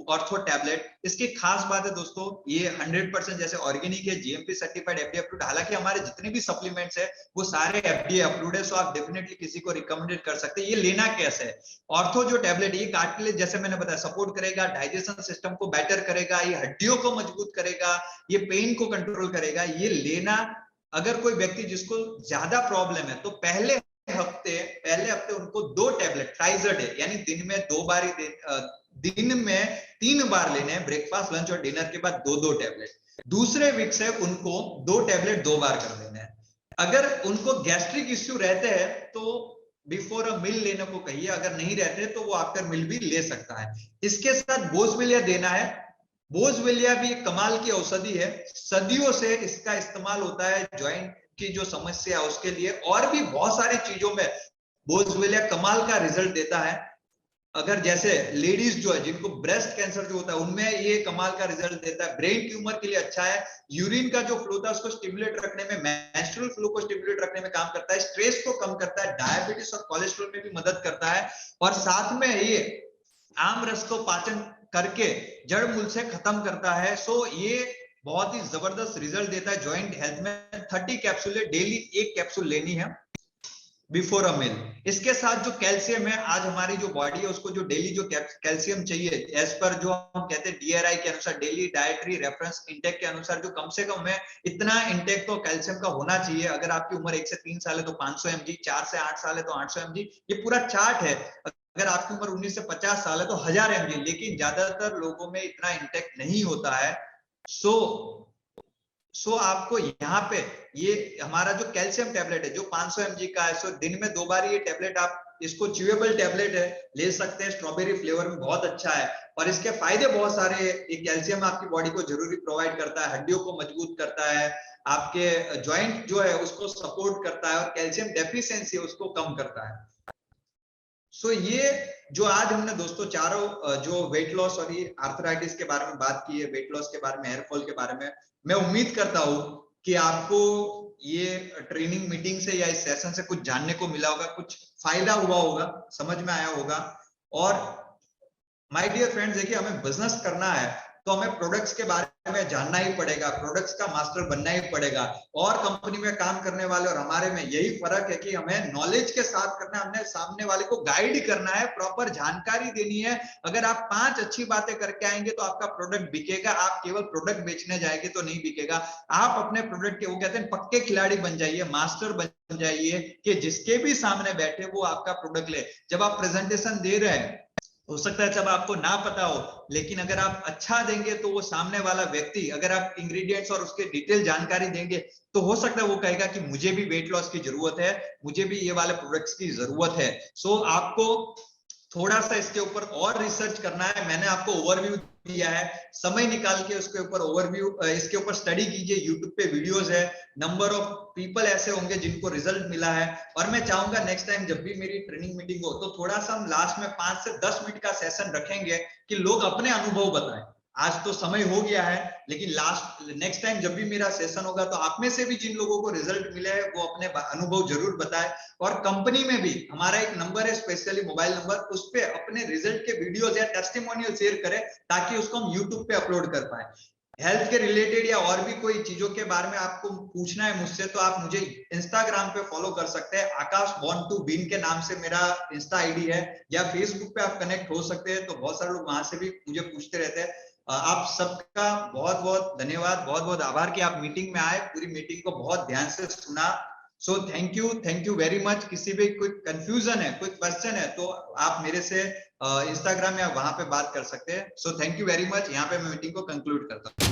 ऑर्थो टैबलेट। इसकी खास बात है दोस्तों, ये 100% जैसे ऑर्गेनिक है, जीएमपी सर्टिफाइड, एफडीए अप्रूव्ड। हालांकि हमारे जितने भी सप्लीमेंट्स है वो सारे एफडीए अप्रूव्ड है, सो आप डेफिनेटली किसी को रिकमेंडेड कर सकते हैं। ये लेना कैसे है? ऑर्थो जो टैबलेट, ये कार्टिलेज जैसे मैंने बताया सपोर्ट करेगा, डाइजेशन सिस्टम को बेटर करेगा, ये हड्डियों को मजबूत करेगा, ये पेन को कंट्रोल करेगा। ये लेना, अगर कोई व्यक्ति जिसको ज्यादा प्रॉब्लम है तो पहले हफ्ते उनको 2 टैबलेट ट्राइजर डे, यानी दिन में 2 बार ही दिन में 3 बार लेने हैं, ब्रेकफास्ट, लंच और डिनर के बाद 2-2 टैबलेट। दूसरे वीक से उनको 2 टैबलेट 2 बार कर देने हैं। अगर उनको गैस्ट्रिक इश्यू रहते हैं तो बिफोर अ मील लेने को कहिए, अगर नहीं रहते तो वो आफ्टर मील भी ले सकता है। इसके साथ बोसविलिया देना है। बोसविलिया भी एक कमाल की औषधि है, सदियों से इसका इस्तेमाल होता है ज्वाइंट की जो समस्या है उसके लिए, और भी बहुत सारी चीजों में बोसविलिया कमाल का रिजल्ट देता है। अगर जैसे लेडीज जो है जिनको ब्रेस्ट कैंसर जो होता है उनमें ये कमाल का रिजल्ट देता है, ब्रेन ट्यूमर के लिए अच्छा है, यूरिन का जो फ्लो था उसको स्टिमुलेट रखने में, मेंस्ट्रुअल फ्लो को स्टिमुलेट रखने में काम करता है, स्ट्रेस को कम करता है, डायबिटीज और कोलेस्ट्रॉल में भी मदद करता है, और साथ में ये आम रस को पाचन करके जड़ मूल से खत्म करता है। सो ये बहुत ही जबरदस्त रिजल्ट देता है जॉइंट हेल्थ में। 30 कैप्सूल डेली, 1 कैप्सूल लेनी है बिफोर अ मील। इसके साथ जो कैल्शियम है, आज हमारी जो बॉडी है उसको जो डेली जो कैल्शियम चाहिए, एज पर जो हम कहते हैं डीआरआई के अनुसार, डेली डाइटरी रेफरेंस इंटेक के अनुसार, जो कम से कम है इतना इंटेक तो कैल्शियम का होना चाहिए। अगर आपकी उम्र 1 से 3 साल है तो 500 mg, 4 से 8 साल है तो 800 mg, ये पूरा चार्ट है। अगर आपकी उम्र 19 से 50 साल है तो 1000 mg, लेकिन ज्यादातर लोगों में इतना इंटेक नहीं होता है। सो आपको यहाँ पे ये हमारा जो कैल्शियम टैबलेट है जो 500 mg का है, सो दिन में 2 बार ये टैबलेट, आप इसको च्यूएबल टैबलेट है, ले सकते हैं, स्ट्रॉबेरी फ्लेवर में बहुत अच्छा है और इसके फायदे बहुत सारे। ये कैल्शियम आपकी बॉडी को जरूरी प्रोवाइड करता है, हड्डियों को मजबूत करता है, आपके जॉइंट जो है उसको सपोर्ट करता है और कैल्शियम डेफिशिएंसी उसको कम करता है। सो ये जो आज हमने दोस्तों चारों जो वेट लॉस और ये आर्थराइटिस के बारे में बात की है, वेट लॉस के बारे में, हेयर फॉल के बारे में, मैं उम्मीद करता हूं कि आपको ये ट्रेनिंग मीटिंग से या इस सेशन से कुछ जानने को मिला होगा, कुछ फायदा हुआ होगा, समझ में आया होगा। और माय डियर फ्रेंड्स, देखिए हमें बिजनेस करना है तो हमें प्रोडक्ट्स के बारे में जानना ही पड़ेगा, प्रोडक्ट्स का मास्टर बनना ही पड़ेगा। और कंपनी में काम करने वाले और हमारे में यही फर्क है कि हमें नॉलेज के साथ करना है, हमने सामने वाले को गाइड करना है, प्रॉपर जानकारी देनी है। अगर आप 5 अच्छी बातें करके आएंगे तो आपका प्रोडक्ट बिकेगा, आप केवल प्रोडक्ट बेचने जाएंगे तो नहीं बिकेगा। आप अपने प्रोडक्ट के, वो कहते हैं, पक्के खिलाड़ी बन जाइए, मास्टर बन जाइए कि जिसके भी सामने बैठे वो आपका प्रोडक्ट ले। जब आप प्रेजेंटेशन दे रहे हैं, हो सकता है जब आपको ना पता हो, लेकिन अगर आप अच्छा देंगे तो वो सामने वाला व्यक्ति, अगर आप इंग्रेडिएंट्स और उसके डिटेल जानकारी देंगे तो हो सकता है वो कहेगा कि मुझे भी वेट लॉस की जरूरत है, मुझे भी ये वाले प्रोडक्ट्स की जरूरत है। सो आपको थोड़ा सा इसके ऊपर और रिसर्च करना है। मैंने आपको ओवरव्यू दिया है, समय निकाल के उसके ऊपर ओवरव्यू, इसके ऊपर स्टडी कीजिए। यूट्यूब पे वीडियोस है, नंबर ऑफ पीपल ऐसे होंगे जिनको रिजल्ट मिला है। और मैं चाहूंगा नेक्स्ट टाइम जब भी मेरी ट्रेनिंग मीटिंग हो तो थोड़ा सा हम लास्ट में 5 से 10 मिनट का सेशन रखेंगे कि लोग अपने अनुभव बताएं। आज तो समय हो गया है, लेकिन नेक्स्ट टाइम जब भी मेरा सेशन होगा तो आप में से भी जिन लोगों को रिजल्ट मिले हैं वो अपने अनुभव जरूर बताएं। और कंपनी में भी हमारा एक नंबर है, स्पेशली मोबाइल नंबर, उस पे अपने रिजल्ट के वीडियोस या टेस्टिमोनियल शेयर करें ताकि उसको हम यूट्यूब पे अपलोड कर पाए। हेल्थ के रिलेटेड या और भी कोई चीजों के बारे में आपको पूछना है मुझसे तो आप मुझे इंस्टाग्राम पे फॉलो कर सकते हैं, आकाश बॉर्न टू बीन के नाम से मेरा इंस्टा आईडी है, या फेसबुक पे आप कनेक्ट हो सकते हैं। तो बहुत सारे लोग वहां से भी मुझे पूछते रहते हैं। आप सबका बहुत बहुत धन्यवाद, बहुत बहुत आभार कि आप मीटिंग में आए, पूरी मीटिंग को बहुत ध्यान से सुना। So thank you very much. किसी भी कोई कंफ्यूजन है, कोई क्वेश्चन है तो आप मेरे से इंस्टाग्राम या वहां पे बात कर सकते हैं। So thank you very much. यहाँ पे मैं मीटिंग को कंक्लूड करता हूँ।